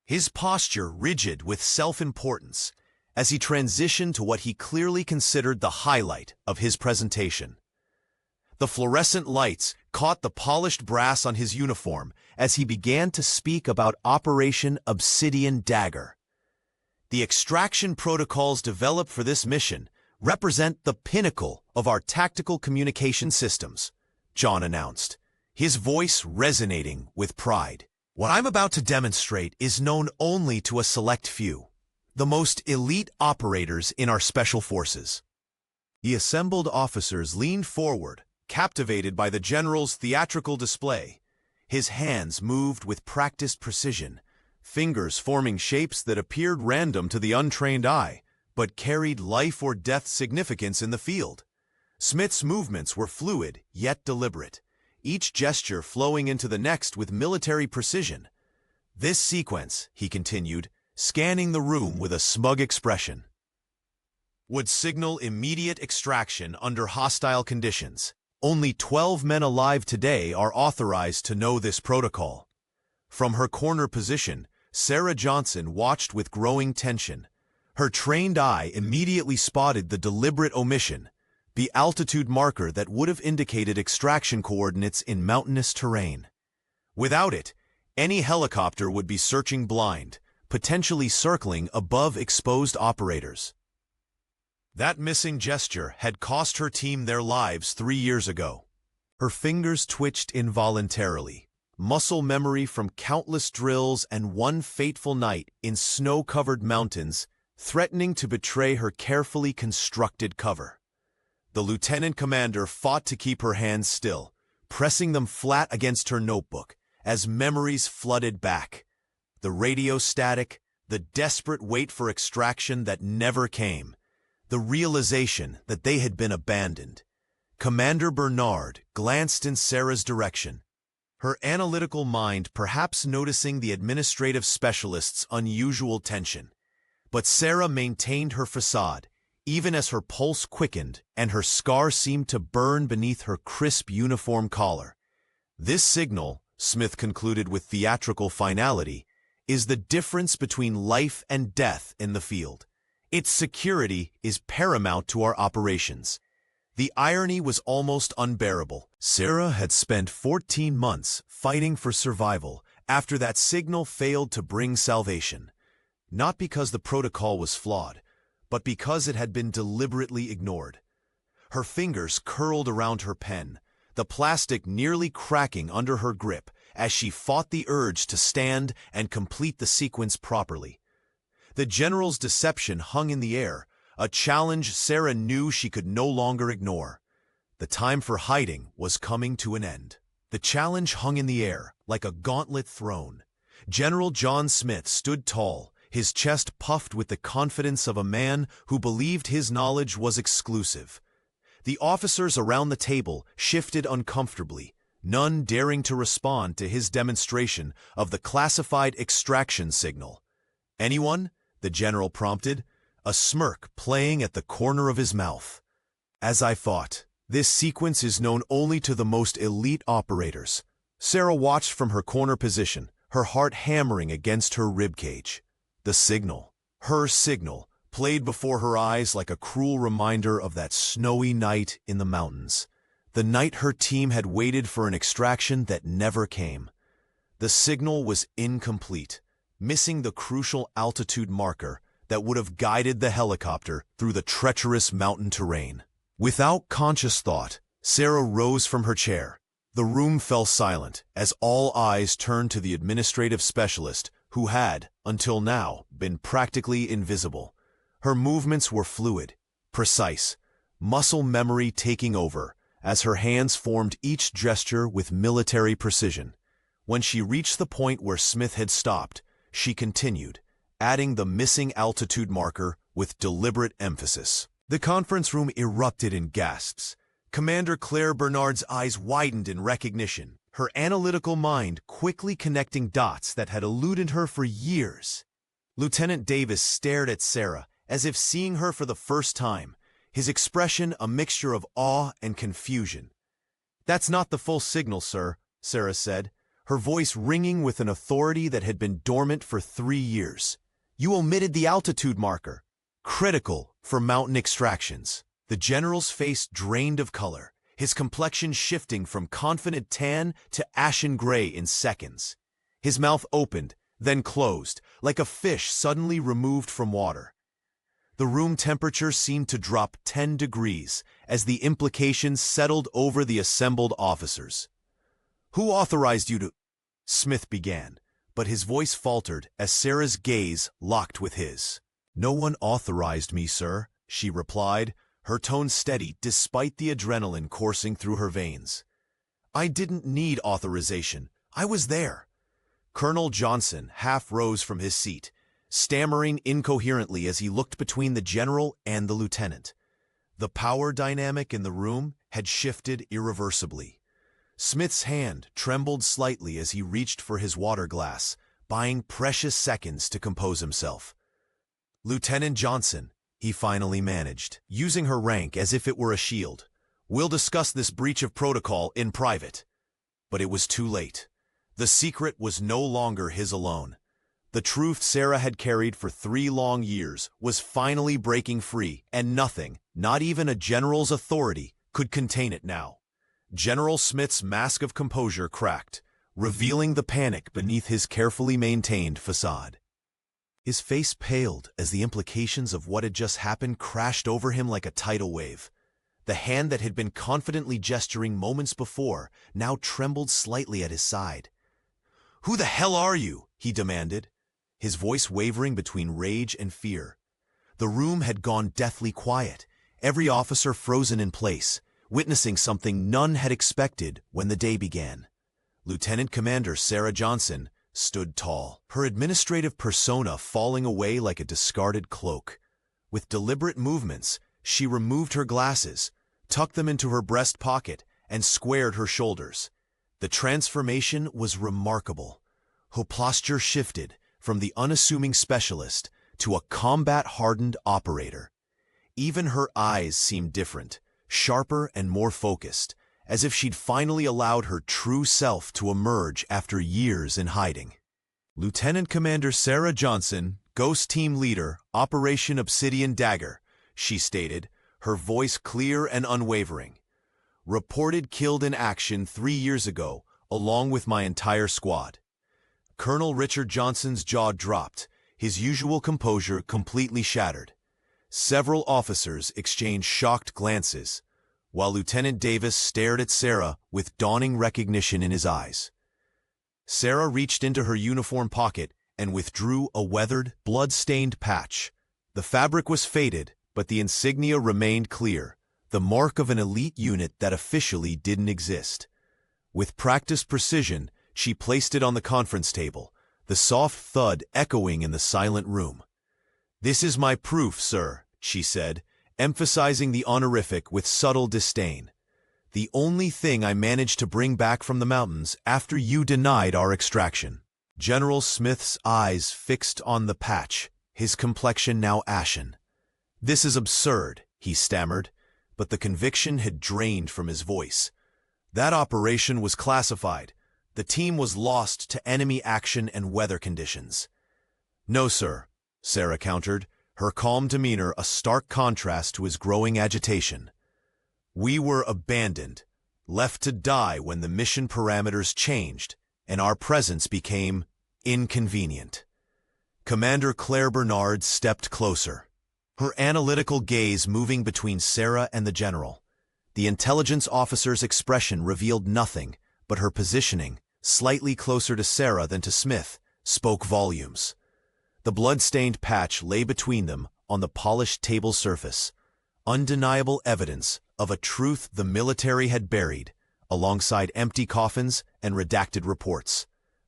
his posture rigid with self-importance, as he transitioned to what he clearly considered the highlight of his presentation. The fluorescent lights caught the polished brass on his uniform as he began to speak about Operation Obsidian Dagger. The extraction protocols developed for this mission represent the pinnacle of our tactical communication systems, John announced, his voice resonating with pride. What I'm about to demonstrate is known only to a select few, the most elite operators in our special forces. The assembled officers leaned forward, captivated by the general's theatrical display. His hands moved with practiced precision, fingers forming shapes that appeared random to the untrained eye, but carried life-or-death significance in the field. Smith's movements were fluid, yet deliberate, each gesture flowing into the next with military precision. This sequence, he continued, scanning the room with a smug expression, would signal immediate extraction under hostile conditions. Only 12 men alive today are authorized to know this protocol. From her corner position, Sarah Johnson watched with growing tension. Her trained eye immediately spotted the deliberate omission, the altitude marker that would have indicated extraction coordinates in mountainous terrain. Without it, any helicopter would be searching blind, potentially circling above exposed operators. That missing gesture had cost her team their lives 3 years ago. Her fingers twitched involuntarily, muscle memory from countless drills and one fateful night in snow-covered mountains, threatening to betray her carefully constructed cover. The lieutenant commander fought to keep her hands still, pressing them flat against her notebook as memories flooded back. The radio static, the desperate wait for extraction that never came, the realization that they had been abandoned. Commander Bernard glanced in Sarah's direction, her analytical mind perhaps noticing the administrative specialist's unusual tension. But Sarah maintained her facade, even as her pulse quickened and her scar seemed to burn beneath her crisp uniform collar. This signal, Smith concluded with theatrical finality, is the difference between life and death in the field. Its security is paramount to our operations. The irony was almost unbearable. Sarah had spent 14 months fighting for survival after that signal failed to bring salvation. Not because the protocol was flawed, but because it had been deliberately ignored. Her fingers curled around her pen, the plastic nearly cracking under her grip as she fought the urge to stand and complete the sequence properly. The general's deception hung in the air, a challenge Sarah knew she could no longer ignore. The time for hiding was coming to an end. The challenge hung in the air, like a gauntlet thrown. General John Smith stood tall, his chest puffed with the confidence of a man who believed his knowledge was exclusive. The officers around the table shifted uncomfortably, none daring to respond to his demonstration of the classified extraction signal. "Anyone?" the general prompted, a smirk playing at the corner of his mouth. "As I thought, this sequence is known only to the most elite operators." Sarah watched from her corner position, her heart hammering against her ribcage. The signal, her signal, played before her eyes like a cruel reminder of that snowy night in the mountains. The night her team had waited for an extraction that never came. The signal was incomplete, missing the crucial altitude marker that would have guided the helicopter through the treacherous mountain terrain. Without conscious thought, Sarah rose from her chair. The room fell silent as all eyes turned to the administrative specialist who had, until now, been practically invisible. Her movements were fluid, precise, muscle memory taking over as her hands formed each gesture with military precision. When she reached the point where Smith had stopped, she continued, adding the missing altitude marker with deliberate emphasis. The conference room erupted in gasps. Commander Claire Bernard's eyes widened in recognition, her analytical mind quickly connecting dots that had eluded her for years. Lieutenant Davis stared at Sarah as if seeing her for the first time, his expression a mixture of awe and confusion. "That's not the full signal, sir," Sarah said, her voice ringing with an authority that had been dormant for 3 years. "You omitted the altitude marker, critical for mountain extractions." The general's face drained of color, his complexion shifting from confident tan to ashen gray in seconds. His mouth opened, then closed, like a fish suddenly removed from water. The room temperature seemed to drop 10 degrees as the implications settled over the assembled officers. "Who authorized you to—" Smith began, but his voice faltered as Sarah's gaze locked with his. "No one authorized me, sir," she replied, her tone steady despite the adrenaline coursing through her veins. "I didn't need authorization. I was there." Colonel Johnson half rose from his seat, stammering incoherently as he looked between the general and the lieutenant. The power dynamic in the room had shifted irreversibly. Smith's hand trembled slightly as he reached for his water glass, buying precious seconds to compose himself. "Lieutenant Johnson," he finally managed, using her rank as if it were a shield, "we'll discuss this breach of protocol in private." But it was too late. The secret was no longer his alone. The truth Sarah had carried for 3 long years was finally breaking free, and nothing, not even a general's authority, could contain it now. General Smith's mask of composure cracked, revealing the panic beneath his carefully maintained facade. His face paled as the implications of what had just happened crashed over him like a tidal wave. The hand that had been confidently gesturing moments before now trembled slightly at his side. "Who the hell are you?" he demanded, his voice wavering between rage and fear. The room had gone deathly quiet, every officer frozen in place, witnessing something none had expected when the day began. Lieutenant Commander Sarah Johnson stood tall, her administrative persona falling away like a discarded cloak. With deliberate movements, she removed her glasses, tucked them into her breast pocket, and squared her shoulders. The transformation was remarkable. Her posture shifted from the unassuming specialist to a combat-hardened operator. Even her eyes seemed different, sharper and more focused, as if she'd finally allowed her true self to emerge after years in hiding. "Lieutenant Commander Sarah Johnson, Ghost Team Leader, Operation Obsidian Dagger," she stated, her voice clear and unwavering. "Reported killed in action 3 years ago, along with my entire squad." Colonel Richard Johnson's jaw dropped, his usual composure completely shattered. Several officers exchanged shocked glances, while Lieutenant Davis stared at Sarah with dawning recognition in his eyes. Sarah reached into her uniform pocket and withdrew a weathered, blood-stained patch. The fabric was faded, but the insignia remained clear, the mark of an elite unit that officially didn't exist. With practiced precision, she placed it on the conference table, the soft thud echoing in the silent room. "This is my proof, sir," she said, emphasizing the honorific with subtle disdain. "The only thing I managed to bring back from the mountains after you denied our extraction." General Smith's eyes fixed on the patch, his complexion now ashen. "This is absurd," he stammered, but the conviction had drained from his voice. "That operation was classified. The team was lost to enemy action and weather conditions." "No, sir," Sarah countered, her calm demeanor a stark contrast to his growing agitation. "We were abandoned, left to die when the mission parameters changed and our presence became inconvenient." Commander Claire Bernard stepped closer, her analytical gaze moving between Sarah and the general. The intelligence officer's expression revealed nothing, but her positioning, slightly closer to Sarah than to Smith, spoke volumes. The blood-stained patch lay between them on the polished table surface, undeniable evidence of a truth the military had buried, alongside empty coffins and redacted reports.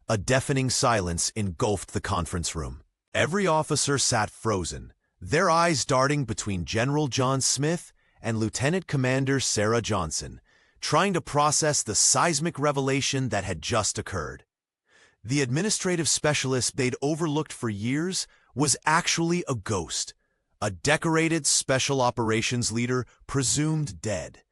A deafening silence engulfed the conference room. Every officer sat frozen, their eyes darting between General John Smith and Lieutenant Commander Sarah Johnson, trying to process the seismic revelation that had just occurred. The administrative specialist they'd overlooked for years was actually a ghost, a decorated special operations leader presumed dead.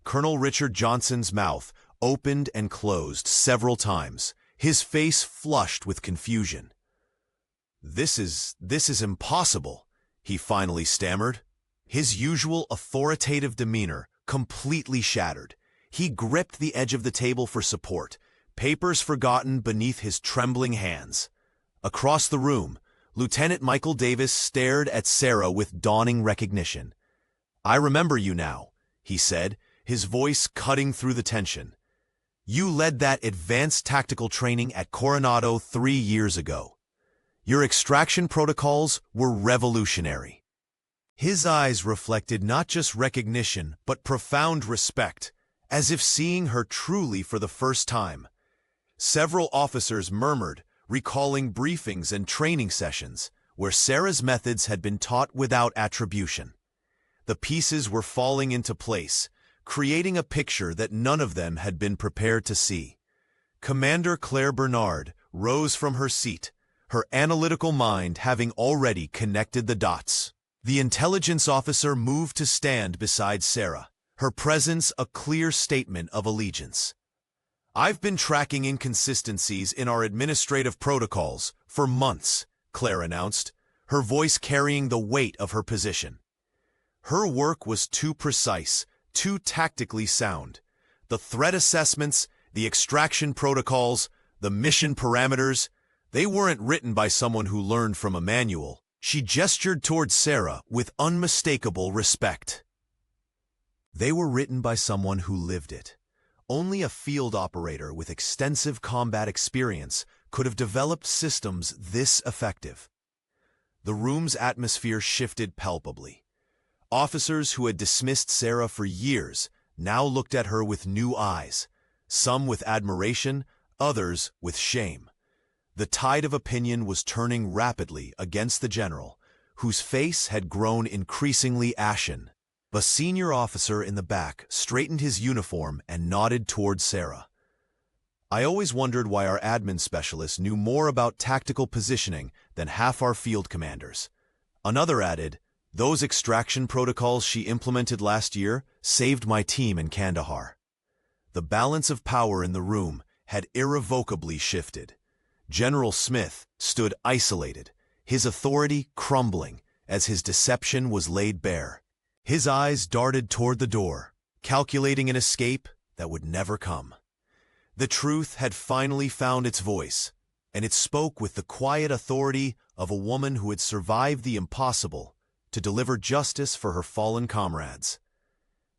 Colonel Richard Johnson's mouth opened and closed several times, his face flushed with confusion. This is impossible," he finally stammered. His usual authoritative demeanor completely shattered. He gripped the edge of the table for support, papers forgotten beneath his trembling hands. Across the room, Lieutenant Michael Davis stared at Sarah with dawning recognition. "I remember you now," he said, his voice cutting through the tension. "You led that advanced tactical training at Coronado 3 years ago. Your extraction protocols were revolutionary." His eyes reflected not just recognition, but profound respect, as if seeing her truly for the first time. Several officers murmured, recalling briefings and training sessions where Sarah's methods had been taught without attribution. The pieces were falling into place, creating a picture that none of them had been prepared to see. Commander Claire Bernard rose from her seat, her analytical mind having already connected the dots. The intelligence officer moved to stand beside Sarah, her presence a clear statement of allegiance. "I've been tracking inconsistencies in our administrative protocols for months," Claire announced, her voice carrying the weight of her position. Her work was too precise, too tactically sound. The threat assessments, the extraction protocols, the mission parameters, they weren't written by someone who learned from a manual. She gestured toward Sarah with unmistakable respect. They were written by someone who lived it. Only a field operator with extensive combat experience could have developed systems this effective. The room's atmosphere shifted palpably. Officers who had dismissed Sarah for years now looked at her with new eyes, some with admiration, others with shame. The tide of opinion was turning rapidly against the general, whose face had grown increasingly ashen. A senior officer in the back straightened his uniform and nodded toward Sarah. "I always wondered why our admin specialists knew more about tactical positioning than half our field commanders." Another added, "Those extraction protocols she implemented last year saved my team in Kandahar." The balance of power in the room had irrevocably shifted. General Smith stood isolated, his authority crumbling as his deception was laid bare. His eyes darted toward the door, calculating an escape that would never come. The truth had finally found its voice, and it spoke with the quiet authority of a woman who had survived the impossible to deliver justice for her fallen comrades.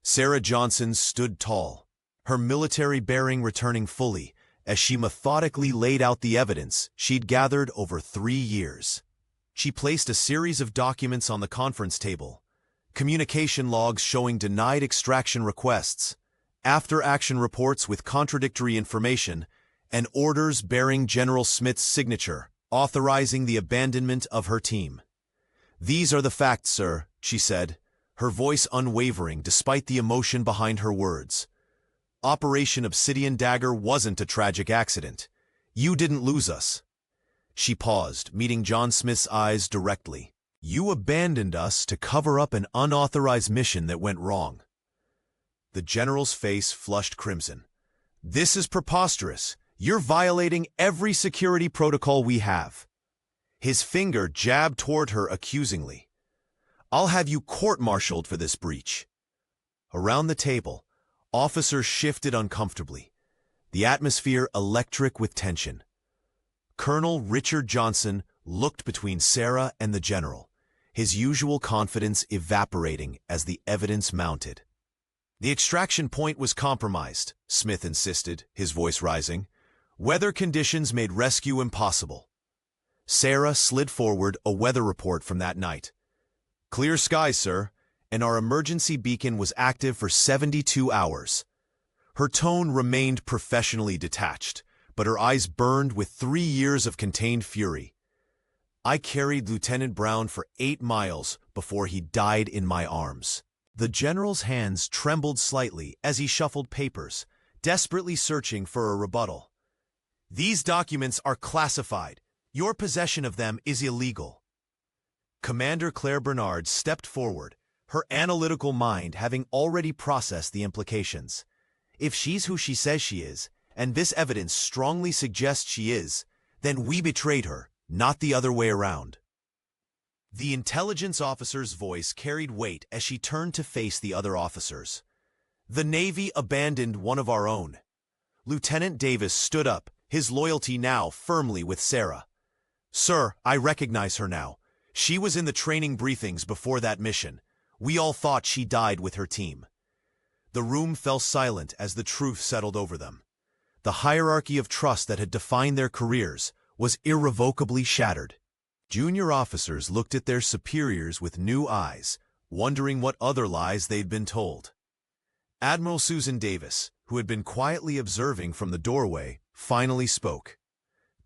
Sarah Johnson stood tall, her military bearing returning fully as she methodically laid out the evidence she'd gathered over 3 years. She placed a series of documents on the conference table, communication logs showing denied extraction requests, after-action reports with contradictory information, and orders bearing General Smith's signature, authorizing the abandonment of her team. "These are the facts, sir," she said, her voice unwavering despite the emotion behind her words. "Operation Obsidian Dagger wasn't a tragic accident. You didn't lose us." She paused, meeting John Smith's eyes directly. "You abandoned us to cover up an unauthorized mission that went wrong." The general's face flushed crimson. "This is preposterous. You're violating every security protocol we have." His finger jabbed toward her accusingly. "I'll have you court-martialed for this breach." Around the table, officers shifted uncomfortably, the atmosphere electric with tension. Colonel Richard Johnson looked between Sarah and the general, his usual confidence evaporating as the evidence mounted. The extraction point was compromised, Smith insisted, his voice rising. Weather conditions made rescue impossible. Sarah slid forward a weather report from that night. Clear skies, sir, and our emergency beacon was active for 72 hours. Her tone remained professionally detached, but her eyes burned with 3 years of contained fury. I carried Lieutenant Brown for 8 miles before he died in my arms. The general's hands trembled slightly as he shuffled papers, desperately searching for a rebuttal. These documents are classified. Your possession of them is illegal. Commander Claire Bernard stepped forward, her analytical mind having already processed the implications. If she's who she says she is, and this evidence strongly suggests she is, then we betrayed her, not the other way around. The intelligence officer's voice carried weight as she turned to face the other officers. The Navy abandoned one of our own. Lieutenant Davis stood up, his loyalty now firmly with Sarah. Sir, I recognize her now. She was in the training briefings before that mission. We all thought she died with her team. The room fell silent as the truth settled over them. The hierarchy of trust that had defined their careers was irrevocably shattered. Junior officers looked at their superiors with new eyes, wondering what other lies they'd been told. Admiral Susan Davis, who had been quietly observing from the doorway, finally spoke.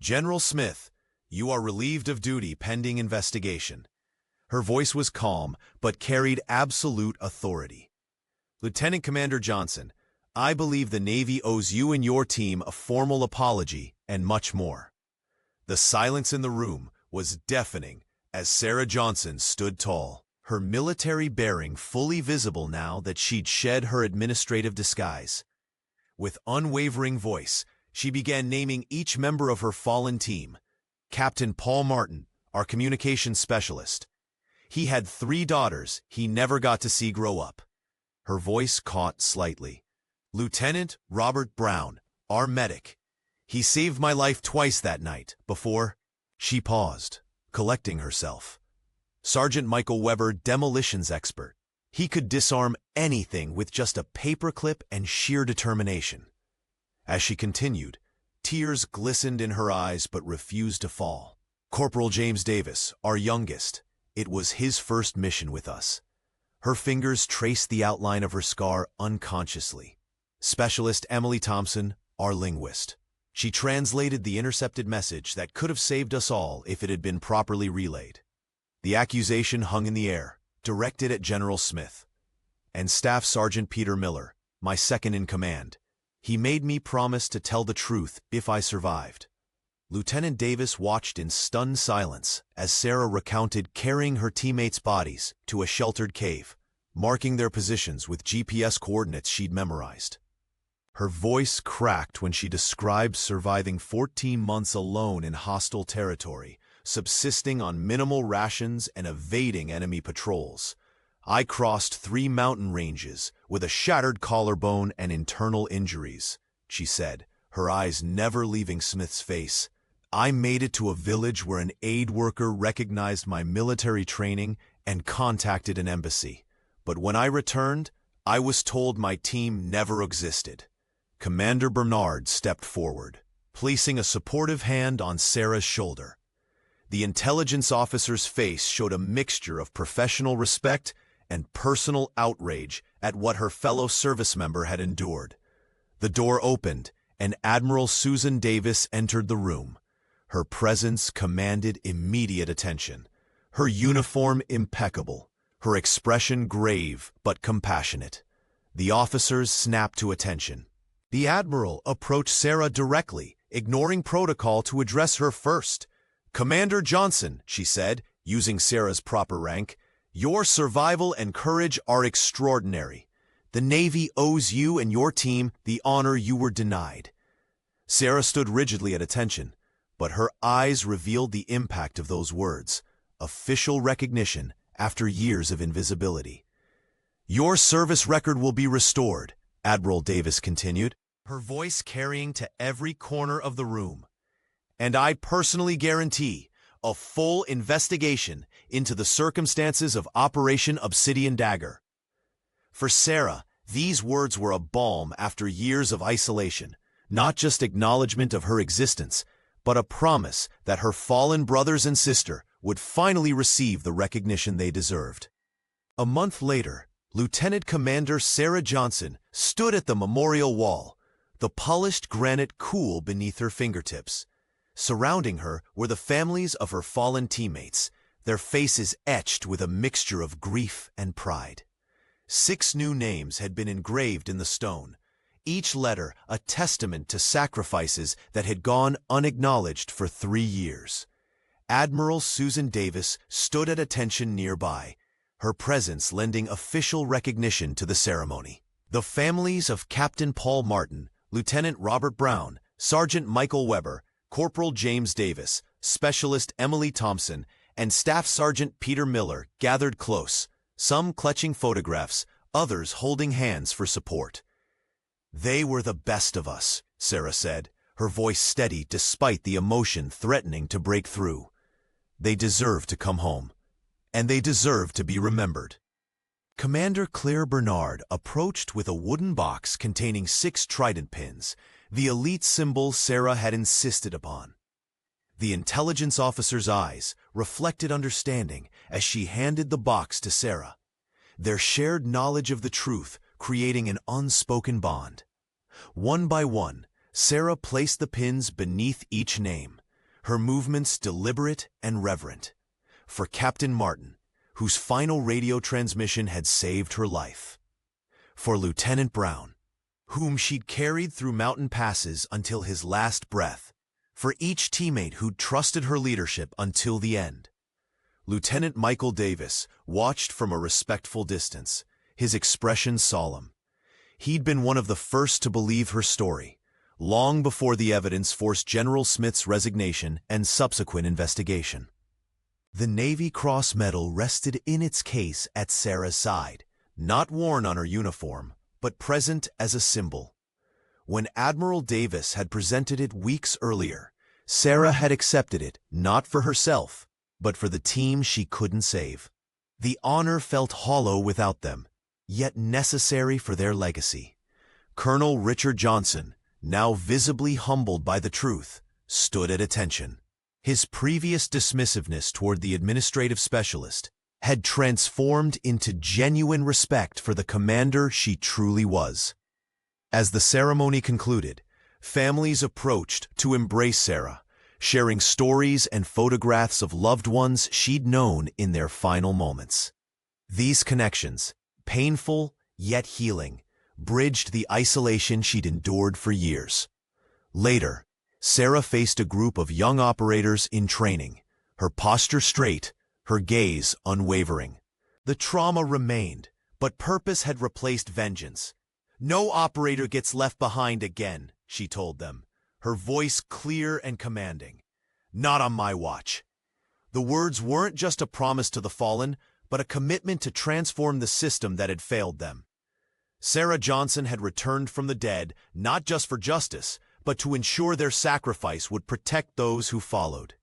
General Smith, you are relieved of duty pending investigation. Her voice was calm, but carried absolute authority. Lieutenant Commander Johnson, I believe the Navy owes you and your team a formal apology and much more. The silence in the room was deafening as Sarah Johnson stood tall, her military bearing fully visible now that she'd shed her administrative disguise. With unwavering voice, she began naming each member of her fallen team. Captain Paul Martin, our communications specialist. He had 3 daughters he never got to see grow up. Her voice caught slightly. Lieutenant Robert Brown, our medic. He saved my life twice that night, before... She paused, collecting herself. Sergeant Michael Weber, demolitions expert. He could disarm anything with just a paperclip and sheer determination. As she continued, tears glistened in her eyes but refused to fall. Corporal James Davis, our youngest. It was his first mission with us. Her fingers traced the outline of her scar unconsciously. Specialist Emily Thompson, our linguist. She translated the intercepted message that could have saved us all if it had been properly relayed. The accusation hung in the air, directed at General Smith. And Staff Sergeant Peter Miller, my second in command. He made me promise to tell the truth if I survived. Lieutenant Davis watched in stunned silence as Sarah recounted carrying her teammates' bodies to a sheltered cave, marking their positions with GPS coordinates she'd memorized. Her voice cracked when she described surviving 14 months alone in hostile territory, subsisting on minimal rations and evading enemy patrols. I crossed 3 mountain ranges with a shattered collarbone and internal injuries, she said, her eyes never leaving Smith's face. I made it to a village where an aid worker recognized my military training and contacted an embassy. But when I returned, I was told my team never existed. Commander Bernard stepped forward, placing a supportive hand on Sarah's shoulder. The intelligence officer's face showed a mixture of professional respect and personal outrage at what her fellow service member had endured. The door opened, and Admiral Susan Davis entered the room. Her presence commanded immediate attention. Her uniform impeccable, her expression grave but compassionate. The officers snapped to attention. The Admiral approached Sarah directly, ignoring protocol to address her first. Commander Johnson, she said, using Sarah's proper rank, your survival and courage are extraordinary. The Navy owes you and your team the honor you were denied. Sarah stood rigidly at attention, but her eyes revealed the impact of those words, official recognition after years of invisibility. Your service record will be restored, Admiral Davis continued, her voice carrying to every corner of the room. And I personally guarantee a full investigation into the circumstances of Operation Obsidian Dagger. For Sarah, these words were a balm after years of isolation, not just acknowledgement of her existence, but a promise that her fallen brothers and sister would finally receive the recognition they deserved. A month later, Lieutenant Commander Sarah Johnson stood at the memorial wall, the polished granite cool beneath her fingertips. Surrounding her were the families of her fallen teammates, their faces etched with a mixture of grief and pride. 6 new names had been engraved in the stone, each letter a testament to sacrifices that had gone unacknowledged for 3 years. Admiral Susan Davis stood at attention nearby, her presence lending official recognition to the ceremony. The families of Captain Paul Martin, Lieutenant Robert Brown, Sergeant Michael Weber, Corporal James Davis, Specialist Emily Thompson, and Staff Sergeant Peter Miller gathered close, some clutching photographs, others holding hands for support. "They were the best of us," Sarah said, her voice steady despite the emotion threatening to break through. "They deserve to come home, and they deserve to be remembered." Commander Claire Bernard approached with a wooden box containing 6 trident pins, the elite symbol Sarah had insisted upon. The intelligence officer's eyes reflected understanding as she handed the box to Sarah, their shared knowledge of the truth creating an unspoken bond. One by one, Sarah placed the pins beneath each name, her movements deliberate and reverent. For Captain Martin, whose final radio transmission had saved her life. For Lieutenant Brown, whom she'd carried through mountain passes until his last breath. For each teammate who'd trusted her leadership until the end. Lieutenant Michael Davis watched from a respectful distance, his expression solemn. He'd been one of the first to believe her story, long before the evidence forced General Smith's resignation and subsequent investigation. The Navy Cross Medal rested in its case at Sarah's side, not worn on her uniform, but present as a symbol. When Admiral Davis had presented it weeks earlier, Sarah had accepted it not for herself, but for the team she couldn't save. The honor felt hollow without them, yet necessary for their legacy. Colonel Richard Johnson, now visibly humbled by the truth, stood at attention. His previous dismissiveness toward the administrative specialist had transformed into genuine respect for the commander she truly was. As the ceremony concluded, families approached to embrace Sarah, sharing stories and photographs of loved ones she'd known in their final moments. These connections, painful yet healing, bridged the isolation she'd endured for years. Later, Sarah faced a group of young operators in training, her posture straight, her gaze unwavering. The trauma remained, but purpose had replaced vengeance. "No operator gets left behind again," she told them, her voice clear and commanding. "Not on my watch." The words weren't just a promise to the fallen, but a commitment to transform the system that had failed them. Sarah Johnson had returned from the dead, not just for justice, but to ensure their sacrifice would protect those who followed.